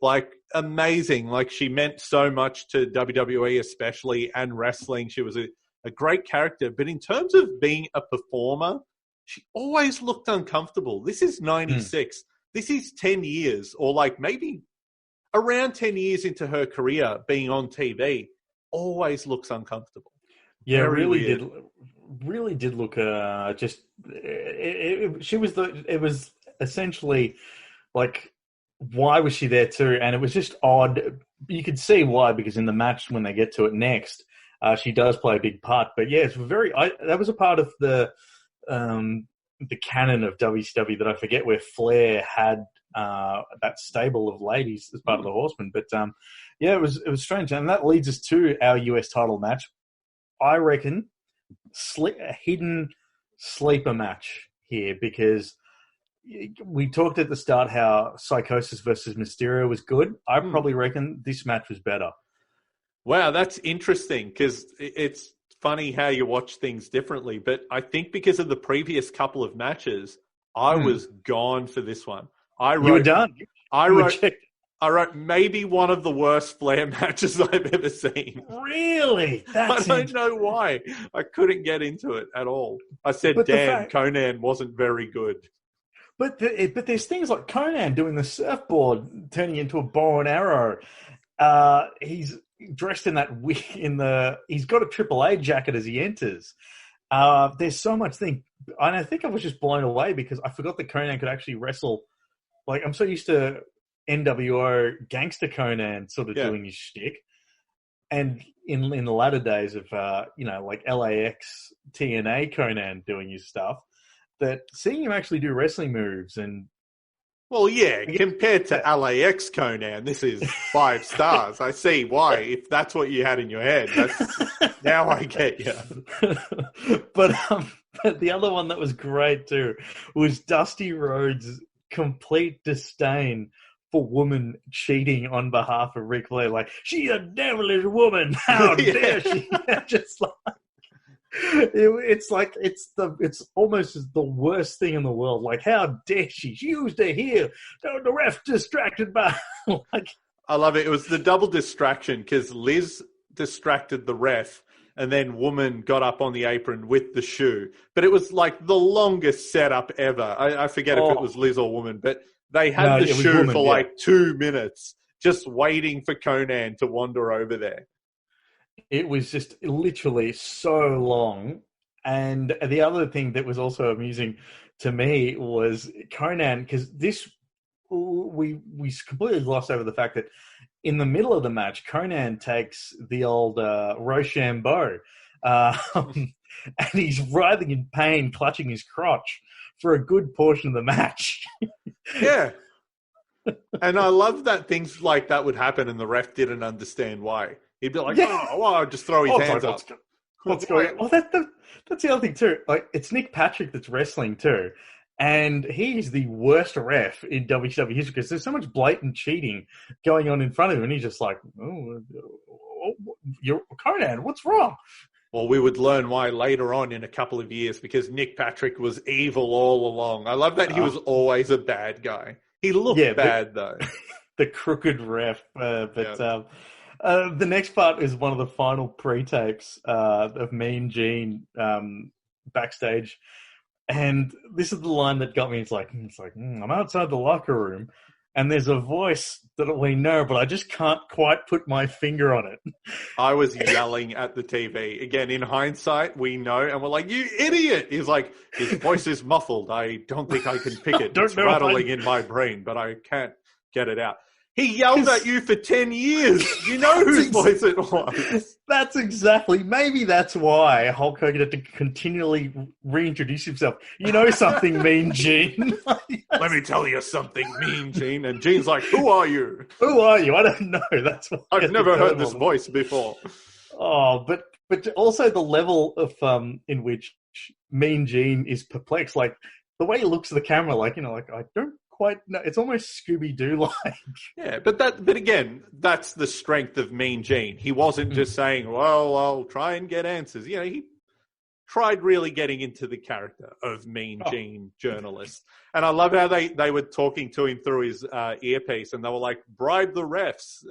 amazing. She meant so much to WWE especially, and wrestling. She was a great character. But in terms of being a performer, she always looked uncomfortable. This is 96. This is 10 years, or maybe around 10 years into her career being on TV. Always looks uncomfortable. Yeah, Very really weird. really did look it was essentially why was she there too? And it was just odd. You could see why, because in the match when they get to it next, she does play a big part. But yeah, it's that was a part of the canon of WCW that I forget, where Flair had that stable of ladies as part of the Horsemen. But yeah, it was strange, and that leads us to our US title match. I reckon a hidden sleeper match here, because we talked at the start how Psychosis versus Mysterio was good. I probably reckon this match was better. Wow, that's interesting, because it's funny how you watch things differently. But I think because of the previous couple of matches, I was gone for this one. You were done. I wrote maybe one of the worst Flair matches I've ever seen. Really? I don't know why. I couldn't get into it at all. I said, damn, Conan wasn't very good. But there's things like Conan doing the surfboard, turning into a bow and arrow. He's dressed in that he's got a AAA jacket as he enters. There's so much thing. And I think I was just blown away because I forgot that Conan could actually wrestle. Like, I'm so used to NWO gangster Conan sort of doing his shtick. And in the latter days of, like LAX TNA Conan doing his stuff, that seeing him actually do wrestling moves and... Well, yeah, compared to LAX Conan, this is 5 stars. I see why. If that's what you had in your head, now I get you. But the other one that was great too was Dusty Rhodes' complete disdain for woman cheating on behalf of Ric Flair. Like, she's a devilish woman. How dare she? Just like... It's almost the worst thing in the world. Like, how dare she? She used her heel. The ref distracted by... I love it. It was the double distraction because Liz distracted the ref and then woman got up on the apron with the shoe. But it was like the longest setup ever. I forget if it was Liz or woman, but they had the shoe for like 2 minutes just waiting for Conan to wander over there. It was just literally so long. And the other thing that was also amusing to me was Conan, because we completely glossed over the fact that in the middle of the match, Conan takes the old Rochambeau, and he's writhing in pain, clutching his crotch for a good portion of the match. Yeah. And I love that things like that would happen and the ref didn't understand why. He'd be like, just throw his hands up. What's going on? Well, that's the other thing too. Like, it's Nick Patrick that's wrestling too. And he's the worst ref in WCW history because there's so much blatant cheating going on in front of him. And he's just like, you're Conan, what's wrong? Well, we would learn why later on in a couple of years because Nick Patrick was evil all along. I love that he was always a bad guy. He looked bad, though. The crooked ref. The next part is one of the final pre-tapes of Mean Gene backstage. And this is the line that got me. It's like, I'm outside the locker room, and there's a voice that we know, but I just can't quite put my finger on it. I was yelling at the TV. Again, in hindsight, we know, and we're like, you idiot! He's like, his voice is muffled. I don't think I can pick it. It's rattling in my brain, but I can't get it out. He yelled at you for 10 years. You know whose voice it was. That's exactly. Maybe that's why Hulk Hogan had to continually reintroduce himself. You know something, Mean Gene? Let me tell you something, Mean Gene. And Gene's like, who are you? Who are you? I don't know. That's what I've never heard this voice before. Oh, but also the level of in which Mean Gene is perplexed. Like, the way he looks at the camera, like I don't quite know. It's almost Scooby-Doo like. Yeah, but again, that's the strength of Mean Gene. He wasn't just saying, well, I'll try and get answers. You know, he tried really getting into the character of Mean Gene journalist. And I love how they were talking to him through his earpiece, and they were like, bribe the refs,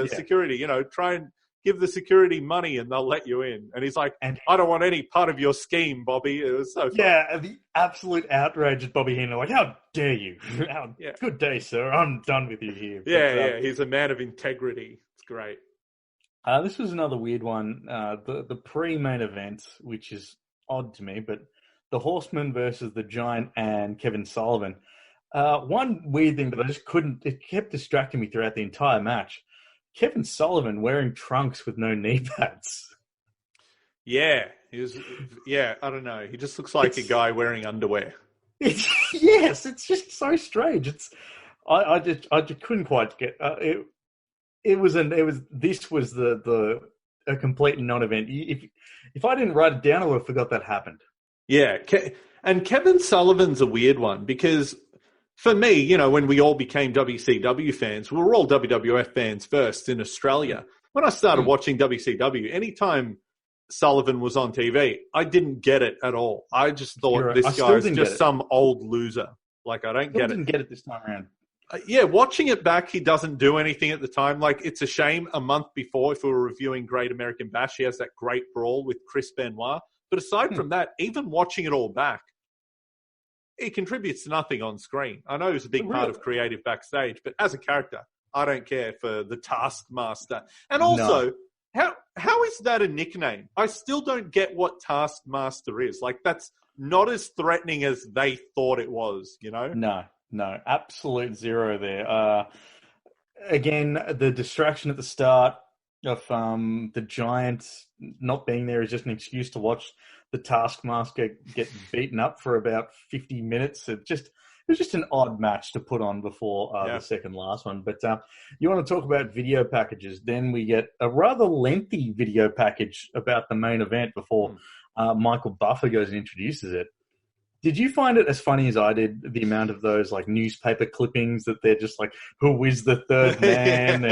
security, try and give the security money and they'll let you in. And he's like, I don't want any part of your scheme, Bobby. It was so fun. Yeah, the absolute outrage at Bobby Heenan. Like, how dare you? Good day, sir. I'm done with you here. But, he's a man of integrity. It's great. This was another weird one. The pre-main event, which is odd to me, but the Horseman versus the Giant and Kevin Sullivan. One weird thing that I just couldn't... It kept distracting me throughout the entire match. Kevin Sullivan wearing trunks with no knee pads. Yeah, he was. Yeah, I don't know. He just looks like a guy wearing underwear. Yes, it's just so strange. I just couldn't quite get it. This was a complete non-event. If I didn't write it down, I would have forgot that happened. Yeah, and Kevin Sullivan's a weird one because. For me, when we all became WCW fans, we were all WWF fans first in Australia. When I started watching WCW, anytime Sullivan was on TV, I didn't get it at all. I just thought this guy is just some old loser. Like, I don't get it. I didn't get it this time around. Yeah, watching it back, he doesn't do anything at the time. Like, it's a shame a month before, if we were reviewing Great American Bash, he has that great brawl with Chris Benoit. But aside from that, even watching it all back, he contributes to nothing on screen. I know he's a big part of creative backstage, but as a character, I don't care for the Taskmaster. And also, how is that a nickname? I still don't get what Taskmaster is. Like, that's not as threatening as they thought it was, you know? No, absolute zero there. Again, the distraction at the start of the Giants not being there is just an excuse to watch the Taskmaster get beaten up for about 50 minutes. It was just an odd match to put on before the second last one. But you want to talk about video packages, then we get a rather lengthy video package about the main event before Michael Buffer goes and introduces it. Did you find it as funny as I did, the amount of those like newspaper clippings that they're just like, who is the third man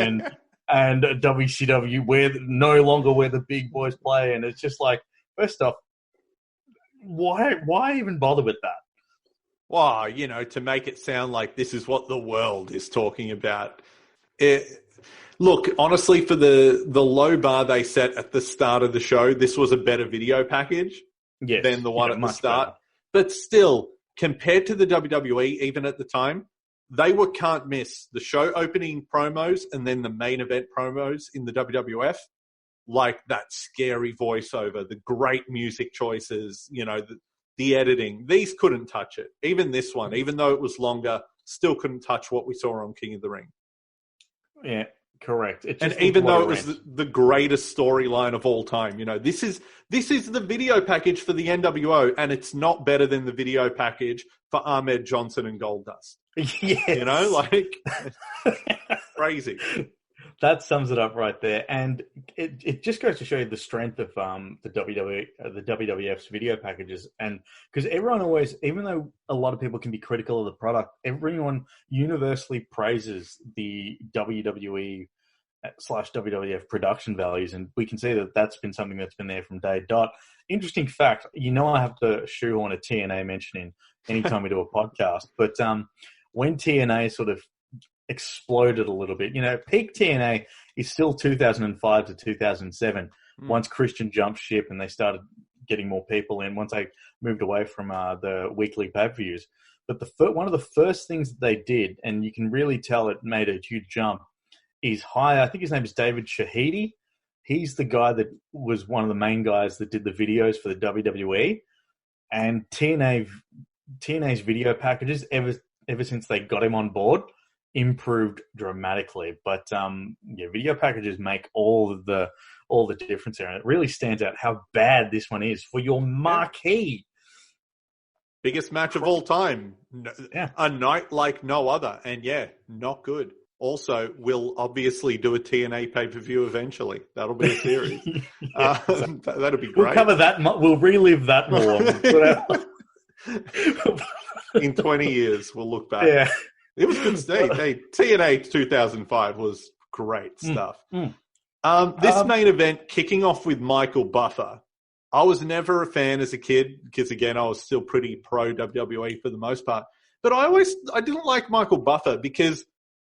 and WCW no longer where the big boys play? And it's just like, first off, why even bother with that? Well, you know, to make it sound like this is what the world is talking about. Look, honestly, for the low bar they set at the start of the show, this was a better video package than the one at the start. Better. But still, compared to the WWE, even at the time, they were can't miss. The show opening promos and then the main event promos in the WWF, like that scary voiceover, the great music choices, you know, the editing. These couldn't touch it. Even this one, even though it was longer, still couldn't touch what we saw on King of the Ring. Yeah, correct. And even though it was the greatest storyline of all time, you know, this is the video package for the NWO, and it's not better than the video package for Ahmed Johnson and Goldust. Yes. You know, like crazy. That sums it up right there, and it just goes to show you the strength of the WWF's video packages, and because everyone always, even though a lot of people can be critical of the product, everyone universally praises the WWE/WWF production values, and we can see that that's been something that's been there from day dot. Interesting fact, you know, I have to shoehorn a TNA mention in anytime we do a podcast, but when TNA sort of exploded a little bit. You know, peak TNA is still 2005 to 2007. Once Christian jumped ship and they started getting more people in, once they moved away from the weekly pay-per-views. But one of the first things that they did, and you can really tell it made a huge jump, is hire, I think his name is David Shahidi. He's the guy that was one of the main guys that did the videos for the WWE. And TNA's video packages, ever since they got him on board, improved dramatically. But video packages make all the difference there, and it really stands out how bad this one is for your marquee. Biggest match of all time. A night like no other, and not good. Also, we'll obviously do a TNA pay-per-view eventually. That'll be a series. That'll be great. We'll cover that. We'll relive that more. In 20 years, we'll look back. Yeah. It was good stuff. Hey, TNA 2005 was great stuff. This main event, kicking off with Michael Buffer. I was never a fan as a kid because, again, I was still pretty pro WWE for the most part. But I didn't like Michael Buffer because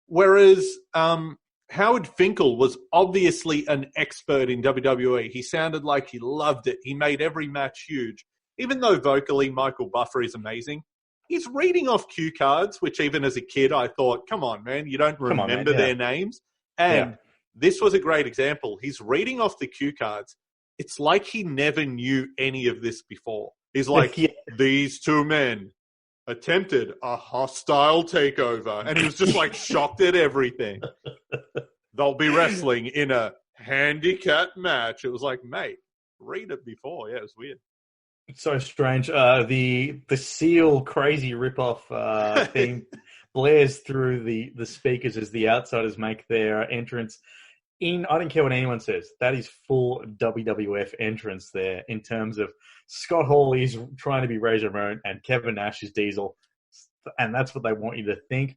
whereas Howard Finkel was obviously an expert in WWE, he sounded like he loved it. He made every match huge. Even though vocally Michael Buffer is amazing, he's reading off cue cards, which even as a kid I thought, come on, man, you don't remember their names. And this was a great example. He's reading off the cue cards. It's like he never knew any of this before. He's like, these two men attempted a hostile takeover. And he was just like shocked at everything. They'll be wrestling in a handicap match. It was like, mate, read it before. Yeah, it was weird. It's so strange. The Seal crazy ripoff thing blares through the speakers as the Outsiders make their entrance. I don't care what anyone says. That is full WWF entrance there in terms of Scott Hall is trying to be Razor Ramon and Kevin Nash is Diesel. And that's what they want you to think.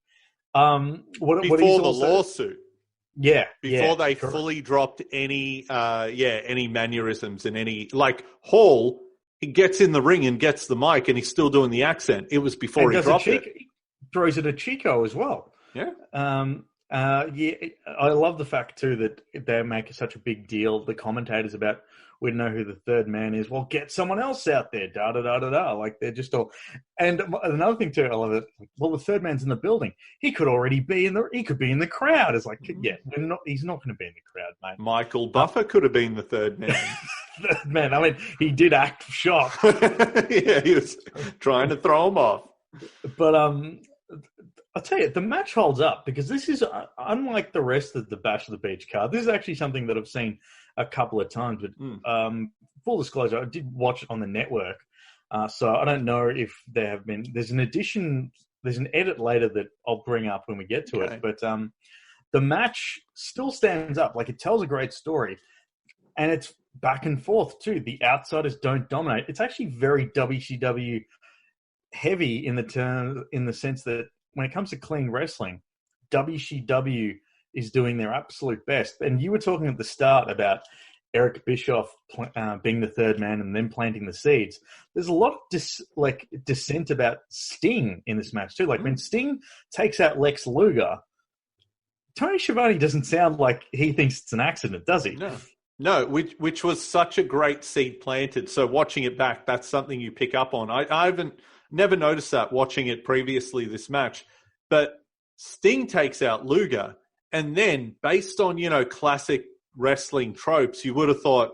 Before the lawsuit. Yeah. Before they fully dropped any mannerisms and any, like Hall, he gets in the ring and gets the mic and he's still doing the accent. It was before he dropped it. He throws it at Chico as well. Yeah. Yeah, I love the fact too that they make such a big deal, the commentators, about we know who the third man is. Well, get someone else out there. Da da da da da. Like they're just all. And another thing too, I love it. Well, the third man's in the building. He could already be in the. He could be in the crowd. It's like, yeah, we're not. He's not going to be in the crowd, mate. Michael Buffer could have been the third man. Third man. I mean, he did act shocked. Yeah, he was trying to throw him off. But I'll tell you, the match holds up because this is unlike the rest of the Bash of the Beach card. This is actually something that I've seen a couple of times. But full disclosure, I did watch it on the network, so I don't know if there have been. There's an edit later that I'll bring up when we get to it. But the match still stands up. Like, it tells a great story, and it's back and forth too. The outsiders don't dominate. It's actually very WCW heavy in the sense that when it comes to clean wrestling, WCW is doing their absolute best. And you were talking at the start about Eric Bischoff being the third man and then planting the seeds. There's a lot of dissent about Sting in this match too. Like when Sting takes out Lex Luger, Tony Schiavone doesn't sound like he thinks it's an accident, does he? No, which was such a great seed planted. So watching it back, that's something you pick up on. I haven't never noticed that watching it previously this match. But Sting takes out Luger, and then based on, classic wrestling tropes, you would have thought,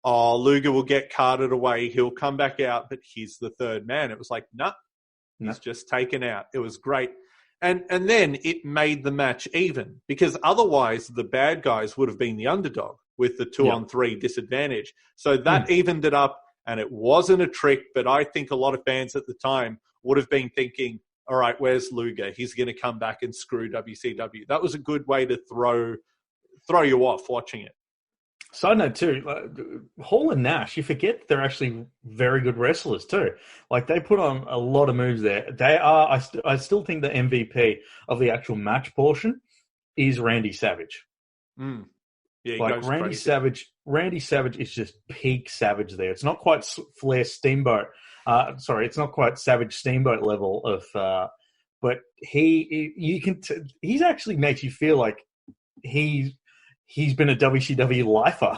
oh, Luger will get carted away, he'll come back out, but he's the third man. It was like, nah, he's just taken out. It was great. And then it made the match even, because otherwise the bad guys would have been the underdog with the 2-on-3 disadvantage. So that evened it up. And it wasn't a trick, but I think a lot of fans at the time would have been thinking, all right, where's Luger? He's going to come back and screw WCW. That was a good way to throw you off watching it. Side note too, Hall and Nash, you forget they're actually very good wrestlers too. Like, they put on a lot of moves there. They are, I still think the MVP of the actual match portion is Randy Savage. Yeah, like Randy Savage is just peak Savage there. It's not quite Flair Steamboat. It's not quite Savage Steamboat level of, but he's actually makes you feel like he's been a WCW lifer.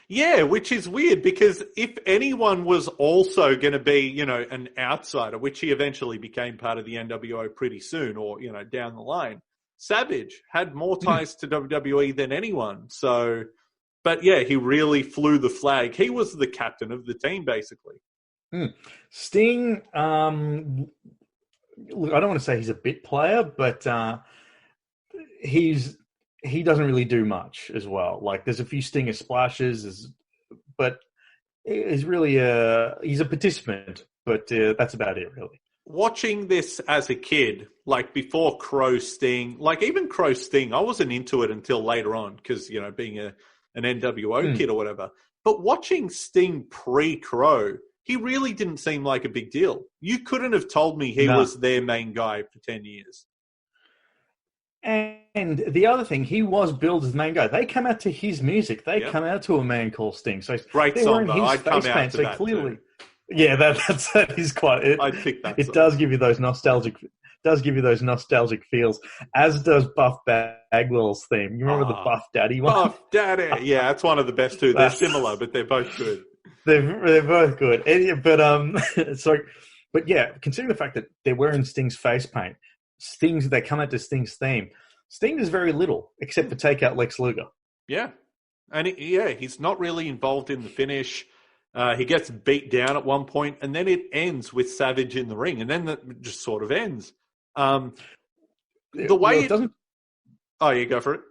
Yeah, which is weird because if anyone was also going to be, an outsider, which he eventually became part of the NWO pretty soon, or down the line. Savage had more ties to WWE than anyone. So, but yeah, he really flew the flag. He was the captain of the team, basically. Sting, I don't want to say he's a bit player, but he doesn't really do much as well. Like, there's a few Stinger splashes, but he's really he's a participant, but that's about it, really. Watching this as a kid, like before Crow Sting, like even Crow Sting, I wasn't into it until later on because, being an NWO kid or whatever. But watching Sting pre-Crow, he really didn't seem like a big deal. You couldn't have told me he was their main guy for 10 years. And the other thing, he was billed as the main guy. They come out to his music. They come out to A Man Called Sting. So great song, though. I'd come out to that clearly. Too. Yeah, that is quite. I think that it does give you those nostalgic. Feels, as does Buff Bagwell's theme. You remember the Buff Daddy one? Buff Daddy, yeah, that's one of the best too. They're similar, but they're both good. They're both good. But yeah, considering the fact that they're wearing Sting's face paint, they come out to Sting's theme. Sting does very little except for take out Lex Luger. Yeah, and he's not really involved in the finish. He gets beat down at one point, and then it ends with Savage in the ring, and then that just sort of ends. The way it doesn't. Oh, you go for it.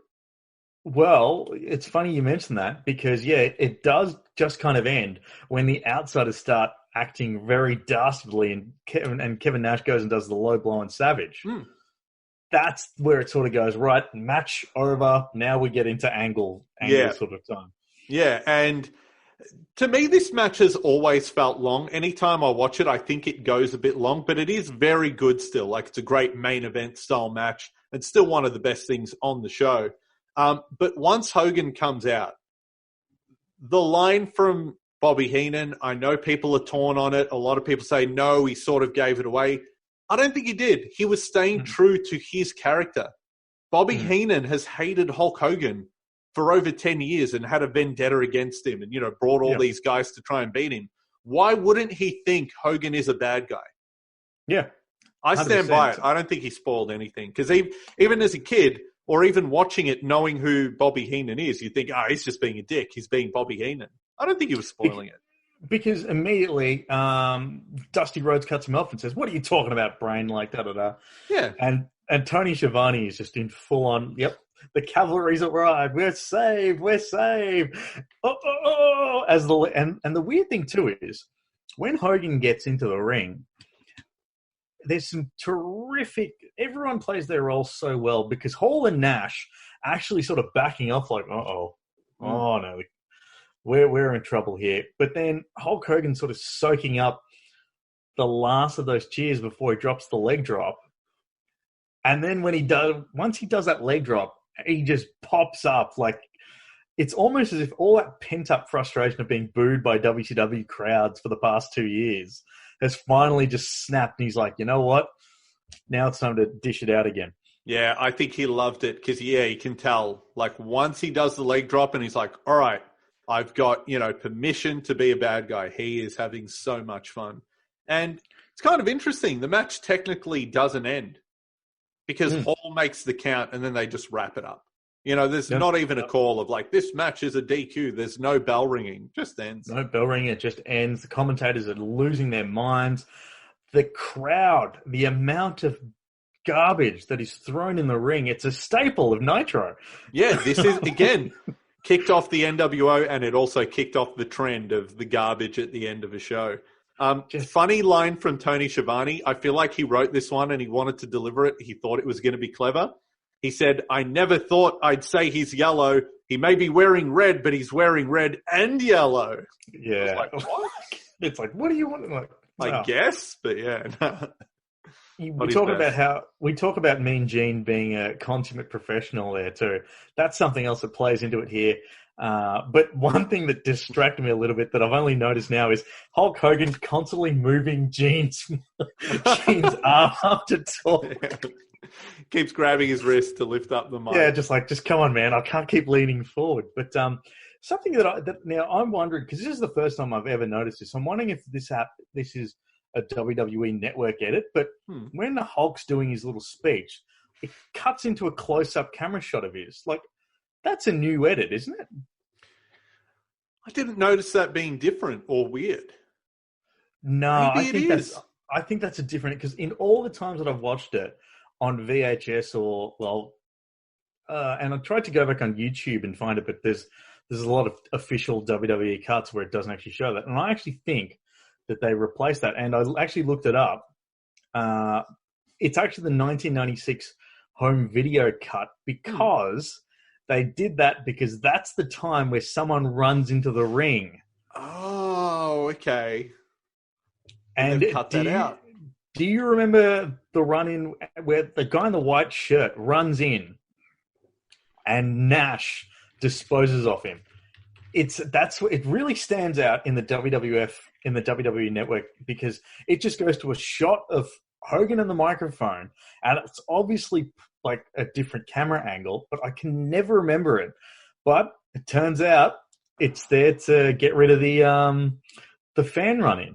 Well, it's funny you mention that because it does just kind of end when the outsiders start acting very dastardly, and Kevin Nash goes and does the low blow on Savage. That's where it sort of goes, right, match over. Now we get into angle sort of time. Yeah, and to me, this match has always felt long. Anytime I watch it, I think it goes a bit long, but it is very good still. Like, it's a great main event style match. It's still one of the best things on the show. But once Hogan comes out, the line from Bobby Heenan, I know people are torn on it. A lot of people say, no, he sort of gave it away. I don't think he did. He was staying true to his character. Bobby Heenan has hated Hulk Hogan for over 10 years and had a vendetta against him and, brought all these guys to try and beat him. Why wouldn't he think Hogan is a bad guy? Yeah. 100%. I stand by it. I don't think he spoiled anything. Because even as a kid, or even watching it, knowing who Bobby Heenan is, you think, he's just being a dick. He's being Bobby Heenan. I don't think he was spoiling it. Because immediately, Dusty Rhodes cuts him off and says, "What are you talking about, brain?" Like da-da-da. Yeah. And Tony Schiavone is just in full-on, yep, the cavalry's arrived. We're saved. We're saved. Oh. And the weird thing, too, is when Hogan gets into the ring, there's some terrific – everyone plays their role so well because Hall and Nash actually sort of backing off like, oh, no, we're in trouble here. But then Hulk Hogan sort of soaking up the last of those cheers before he drops the leg drop. And then once he does that leg drop, he just pops up like it's almost as if all that pent-up frustration of being booed by WCW crowds for the past 2 years has finally just snapped. And he's like, you know what? Now it's time to dish it out again. Yeah, I think he loved it because, you can tell. Like, once he does the leg drop and he's like, all right, I've got, permission to be a bad guy. He is having so much fun. And it's kind of interesting. The match technically doesn't end because Hall makes the count and then they just wrap it up. There's not even a call of like, this match is a DQ. There's no bell ringing. Just ends. No bell ringing. It just ends. The commentators are losing their minds. The crowd, the amount of garbage that is thrown in the ring, it's a staple of Nitro. Yeah, this is, again, kicked off the NWO and it also kicked off the trend of the garbage at the end of a show. Funny line from Tony Schiavone. I feel like he wrote this one and he wanted to deliver it. He thought it was going to be clever. He said, "I never thought I'd say he's yellow. He may be wearing red, but he's wearing red and yellow." Yeah. Like, what? It's like, what do you want? Like, I guess, but yeah. We talk about Mean Gene being a consummate professional there too. That's something else that plays into it here. But one thing that distracted me a little bit that I've only noticed now is Hulk Hogan constantly moving Gene's arm up to talk. Yeah. Keeps grabbing his wrist to lift up the mic. Yeah, just come on, man. I can't keep leaning forward. But something that now I'm wondering, because this is the first time I've ever noticed this. I'm wondering if this is a WWE network edit. But when the Hulk's doing his little speech, it cuts into a close-up camera shot of his. Like, that's a new edit, isn't it? I didn't notice that being different or weird. No, I think that's a different, because in all the times that I've watched it on VHS and I tried to go back on YouTube and find it, but there's a lot of official WWE cuts where it doesn't actually show that. And I actually think that they replaced that. And I actually looked it up. It's actually the 1996 home video cut because they did that because that's the time where someone runs into the ring. Oh, okay. And cut that out. Do you remember the run-in where the guy in the white shirt runs in and Nash disposes of him? It really stands out in the WWF, in the WWE network, because it just goes to a shot of Hogan and the microphone, and it's obviously like a different camera angle, but I can never remember it. But it turns out it's there to get rid of the fan run-in.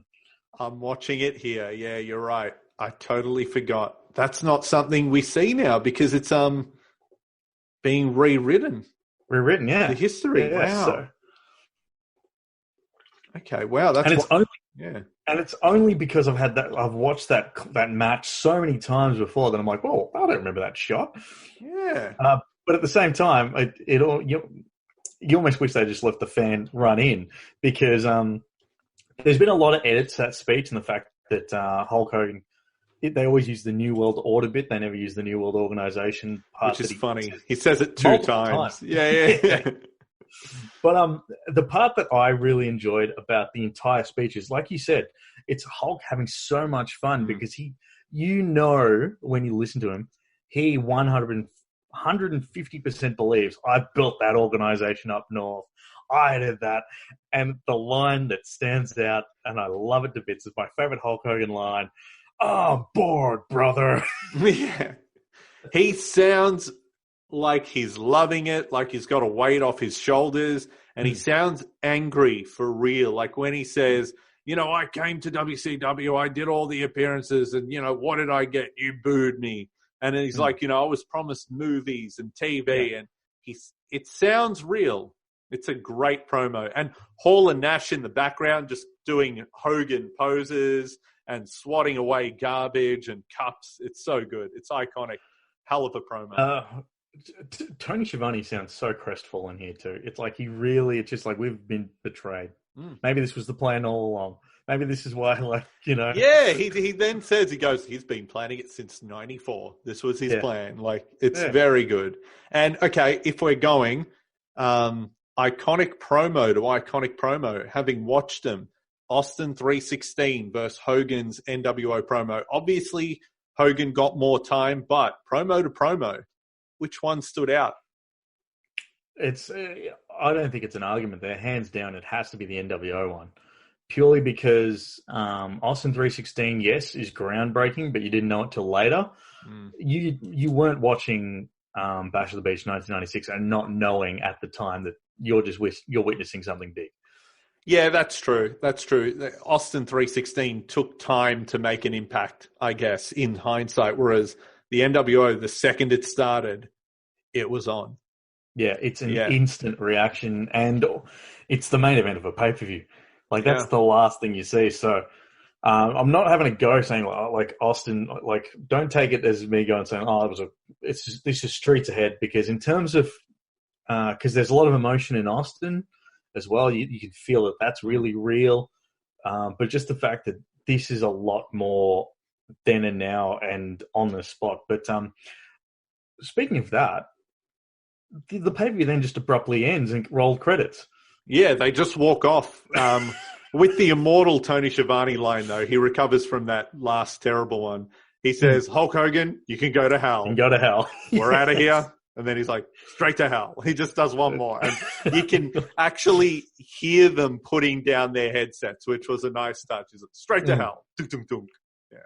I'm watching it here. Yeah, you're right. I totally forgot. That's not something we see now because it's being rewritten. Rewritten, yeah. The history. Yeah, wow. So. Okay, wow. That's and it's only because I've watched that match so many times before that I'm like, well, I don't remember that shot. Yeah. But at the same time, you almost wish they just left the fan run in because there's been a lot of edits to that speech and the fact that Hulk Hogan, they always use the New World Order bit. They never use the New World Organization part. Which is funny. He says it two times. Yeah. But the part that I really enjoyed about the entire speech is, like you said, it's Hulk having so much fun because when you listen to him, he 150% believes, I built that organization up north. I did that. And the line that stands out, and I love it to bits, is my favorite Hulk Hogan line. Oh, bored, brother. Yeah. He sounds like he's loving it, like he's got a weight off his shoulders, and he sounds angry for real. Like when he says, I came to WCW, I did all the appearances, and, what did I get? You booed me. And then he's like, I was promised movies and TV, and it sounds real. It's a great promo. And Hall and Nash in the background just doing Hogan poses and swatting away garbage and cups. It's so good. It's iconic. Hell of a promo. Tony Schiavone sounds so crestfallen here too. It's like it's just like we've been betrayed. Maybe this was the plan all along. Maybe this is why, Yeah, he then says, he's been planning it since 94. This was his plan. It's very good. And, okay, if we're going iconic promo to iconic promo, having watched them, Austin 316 versus Hogan's NWO promo. Obviously, Hogan got more time, but promo to promo, which one stood out? It's I don't think it's an argument there. Hands down, it has to be the NWO one. Purely because Austin 316, yes, is groundbreaking, but you didn't know it till later. You weren't watching Bash of the Beach 1996 and not knowing at the time that you're witnessing something big. Yeah, that's true. That's true. Austin 316 took time to make an impact, I guess, in hindsight, whereas the NWO, the second it started, it was on. Yeah, it's an instant reaction, and it's the main event of a pay-per-view. That's the last thing you see. So I'm not having a go saying, Austin, don't take it as me going saying, this is streets ahead, because in terms of, because there's a lot of emotion in Austin as well. You can feel that that's really real. But just the fact that this is a lot more then and now and on the spot. But speaking of that, the pay-per-view then just abruptly ends and rolled credits. Yeah, they just walk off. With the immortal Tony Schiavone line, though, he recovers from that last terrible one. He says, Hulk Hogan, you can go to hell. You can go to hell. We're out of here. And then he's like, straight to hell. He just does one more. And you can actually hear them putting down their headsets, which was a nice touch. He's like, straight to hell. Dunk, dunk, dunk. Yeah.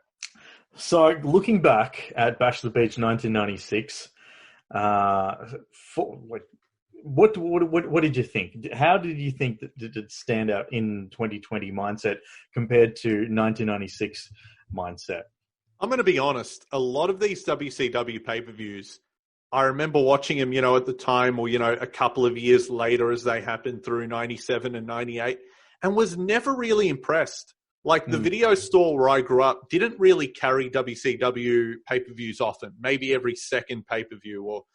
So looking back at Bash of the Beach 1996, what did you think? How did you think that did it stand out in 2020 mindset compared to 1996 mindset? I'm going to be honest. A lot of these WCW pay-per-views, I remember watching them, at the time or, a couple of years later as they happened through 97 and 98, and was never really impressed. The video store where I grew up didn't really carry WCW pay-per-views often, maybe every second pay-per-view, or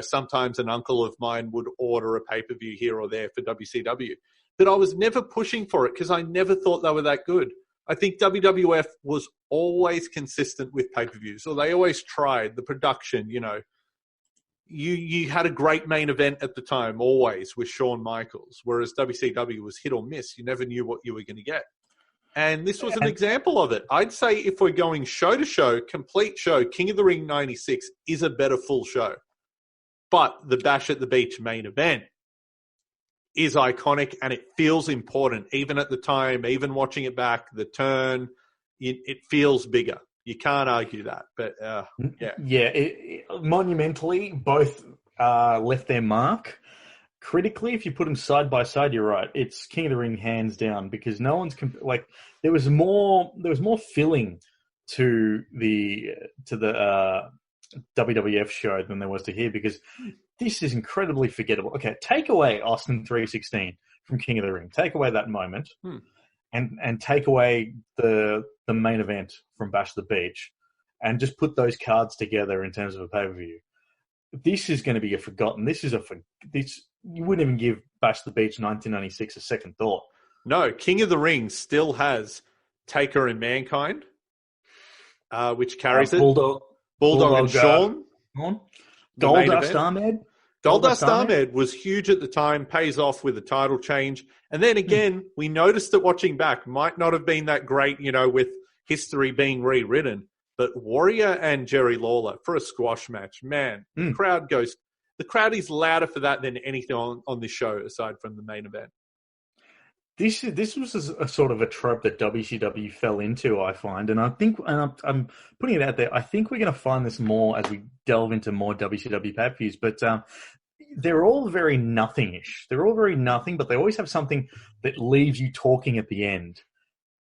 sometimes an uncle of mine would order a pay-per-view here or there for WCW. But I was never pushing for it because I never thought they were that good. I think WWF was always consistent with pay-per-views, or they always tried. The production, you had a great main event at the time, always, with Shawn Michaels, whereas WCW was hit or miss. You never knew what you were going to get. And this was an example of it. I'd say if we're going show to show, complete show, King of the Ring 96 is a better full show. But the Bash at the Beach main event is iconic and it feels important. Even at the time, even watching it back, the turn, it feels bigger. You can't argue that. But, yeah. Yeah, monumentally, both left their mark. Critically, if you put them side by side, you're right. It's King of the Ring hands down, because no one's there was more filling to the WWF show than there was to here, because this is incredibly forgettable. Okay, take away Austin 316 from King of the Ring. Take away that moment, and take away the main event from Bash of the Beach, and just put those cards together in terms of a pay-per-view. This is going to be forgotten. You wouldn't even give Bash of the Beach 1996 a second thought. No, King of the Ring still has Taker and Mankind, which carries it. Bulldog and Shawn. Goldust Ahmed. Goldust Ahmed was huge at the time, pays off with a title change. And then again, we noticed it watching back. Might not have been that great, with history being rewritten. But Warrior and Jerry Lawler for a squash match, man, the crowd is louder for that than anything on this show aside from the main event. This was a sort of a trope that WCW fell into, I find, and I think, and I'm putting it out there, I think we're going to find this more as we delve into more WCW pay-per-views, but they're all very nothing-ish. They're all very nothing, but they always have something that leaves you talking at the end.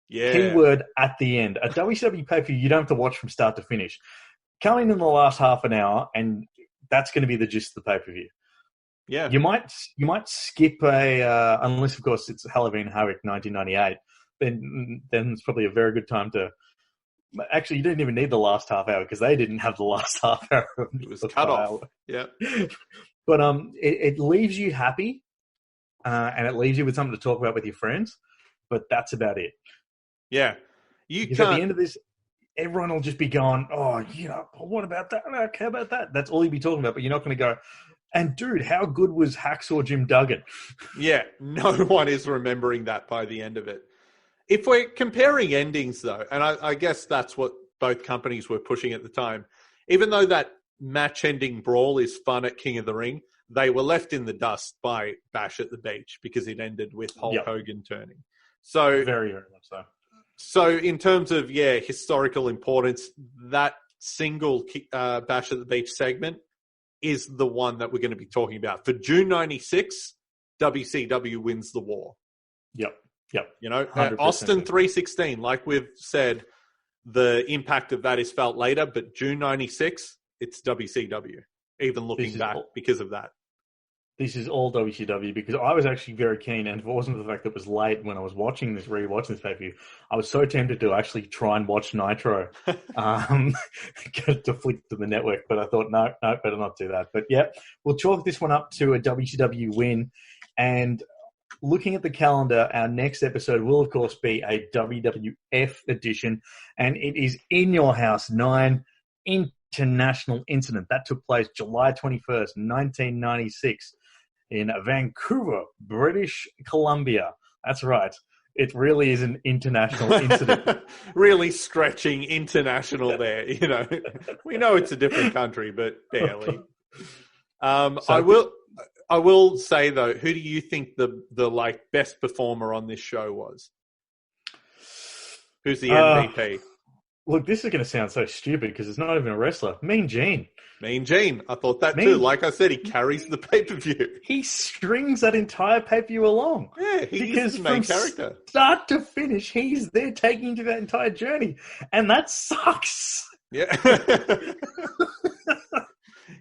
Yeah. Keyword at the end. A WCW pay-per-view you don't have to watch from start to finish. Come in the last half an hour, and that's going to be the gist of the pay-per-view. Yeah. You might skip unless of course it's Halloween Havoc 1998. Then it's probably a very good time to. Actually, you didn't even need the last half hour because they didn't have the last half hour. It was cut off. Yeah. But it leaves you happy, and it leaves you with something to talk about with your friends. But that's about it. Yeah. Because at the end of this, everyone will just be going, "Oh, what about that? I don't care about that." That's all you'll be talking about. But you're not going to go. And dude, how good was Hacksaw Jim Duggan? Yeah, no one is remembering that by the end of it. If we're comparing endings, though, and I guess that's what both companies were pushing at the time, even though that match-ending brawl is fun at King of the Ring, they were left in the dust by Bash at the Beach because it ended with Hulk Hogan turning. So very, very much so. So in terms of, historical importance, that single Bash at the Beach segment is the one that we're going to be talking about. For June 96, WCW wins the war. Yep. Austin 316, like we've said, the impact of that is felt later, but June 96, it's WCW, even looking back because of that. This is all WCW because I was actually very keen, and if it wasn't for the fact that it was late when I was rewatching this pay-per-view, I was so tempted to actually try and watch Nitro to flick to the network, but I thought, no, better not do that. But yeah, we'll chalk this one up to a WCW win, and looking at the calendar, our next episode will, of course, be a WWF edition, and it is In Your House 9 International Incident. That took place July 21st, 1996. In Vancouver, British Columbia. That's right. It really is an international incident. Really stretching international there. We know it's a different country, but barely. I will say though, who do you think the best performer on this show was? Who's the MVP? Look, this is going to sound so stupid because it's not even a wrestler. Mean Gene. Mean Gene. I thought that too. Like I said, he carries the pay-per-view. He strings that entire pay-per-view along. Yeah, he's the main character. Start to finish, he's there taking you to that entire journey. And that sucks. Yeah.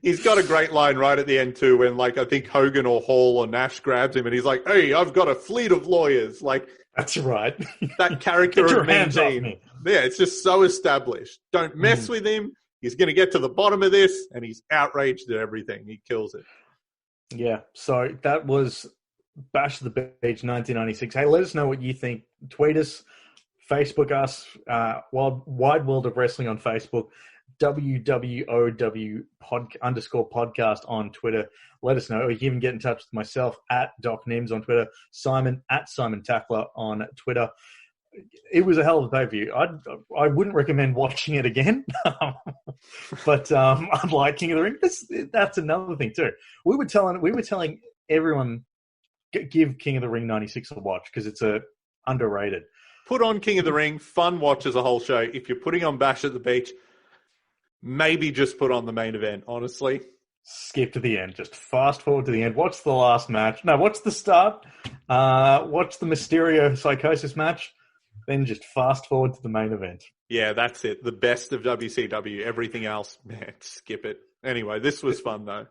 He's got a great line right at the end too when I think Hogan or Hall or Nash grabs him and he's like, "Hey, I've got a fleet of lawyers." That's right. That character of Mean Gene. Yeah, it's just so established. Don't mess with him. He's going to get to the bottom of this, and he's outraged at everything. He kills it. Yeah, so that was Bash of the Beach 1996. Hey, let us know what you think. Tweet us, Facebook us, Wide World of Wrestling on Facebook, WWOW _podcast on Twitter. Let us know. Or you can even get in touch with myself at Doc Nims on Twitter, Simon at Simon Tackler on Twitter. It was a hell of a pay-per-view. I wouldn't recommend watching it again, but unlike King of the Ring, that's another thing too. We were telling everyone give King of the Ring 96 a watch because it's underrated. Put on King of the Ring, fun watch as a whole show. If you're putting on Bash at the Beach, maybe just put on the main event. Honestly, skip to the end. Just fast forward to the end. Watch the last match. No, watch the start. Watch the Mysterio Psychosis match. Then just fast forward to the main event. Yeah, that's it. The best of WCW. Everything else, man, skip it. Anyway, this was fun, though.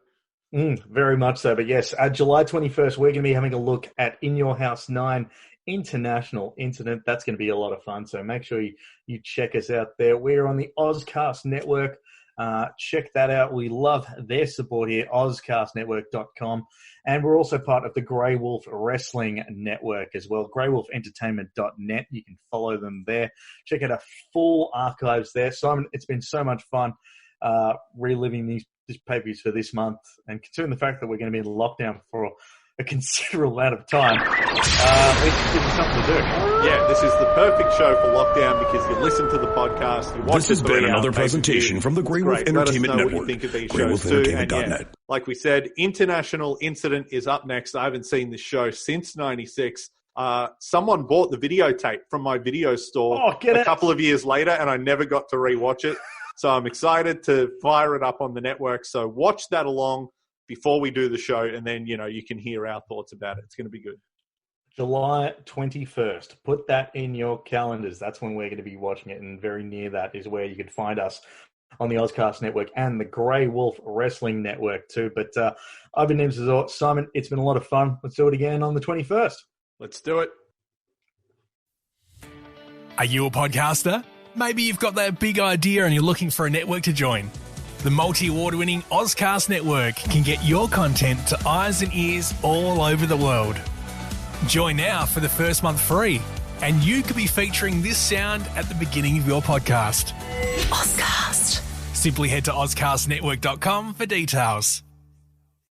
Very much so. But yes, July 21st, we're going to be having a look at In Your House 9 International Incident. That's going to be a lot of fun. So make sure you check us out there. We're on the Ozcast Network. Check that out. We love their support here, ozcastnetwork.com. And we're also part of the Grey Wolf Wrestling Network as well, greywolfentertainment.net. You can follow them there. Check out our full archives there. Simon, it's been so much fun reliving these pay-per-views for this month. And considering the fact that we're going to be in lockdown for a considerable amount of time, let's give us something to do. Yeah, this is the perfect show for lockdown because you listen to the podcast, you watch This has been another presentation from the Grey Wolf Entertainment Network. What you think of these shows too. And yeah, like we said, International Incident is up next. I haven't seen this show since 96. Someone bought the videotape from my video store a couple of years later, and I never got to rewatch it. So I'm excited to fire it up on the network. So watch that along before we do the show, and then, you can hear our thoughts about it. It's going to be good. July 21st. Put that in your calendars. That's when we're going to be watching it, and very near that is where you could find us on the Ozcast Network and the Grey Wolf Wrestling Network too. But I've been Nims Resort. Simon, it's been a lot of fun. Let's do it again on the 21st. Let's do it. Are you a podcaster? Maybe you've got that big idea and you're looking for a network to join. The multi-award-winning Ozcast Network can get your content to eyes and ears all over the world. Join now for the first month free, and you could be featuring this sound at the beginning of your podcast. Ozcast. Simply head to ozcastnetwork.com for details.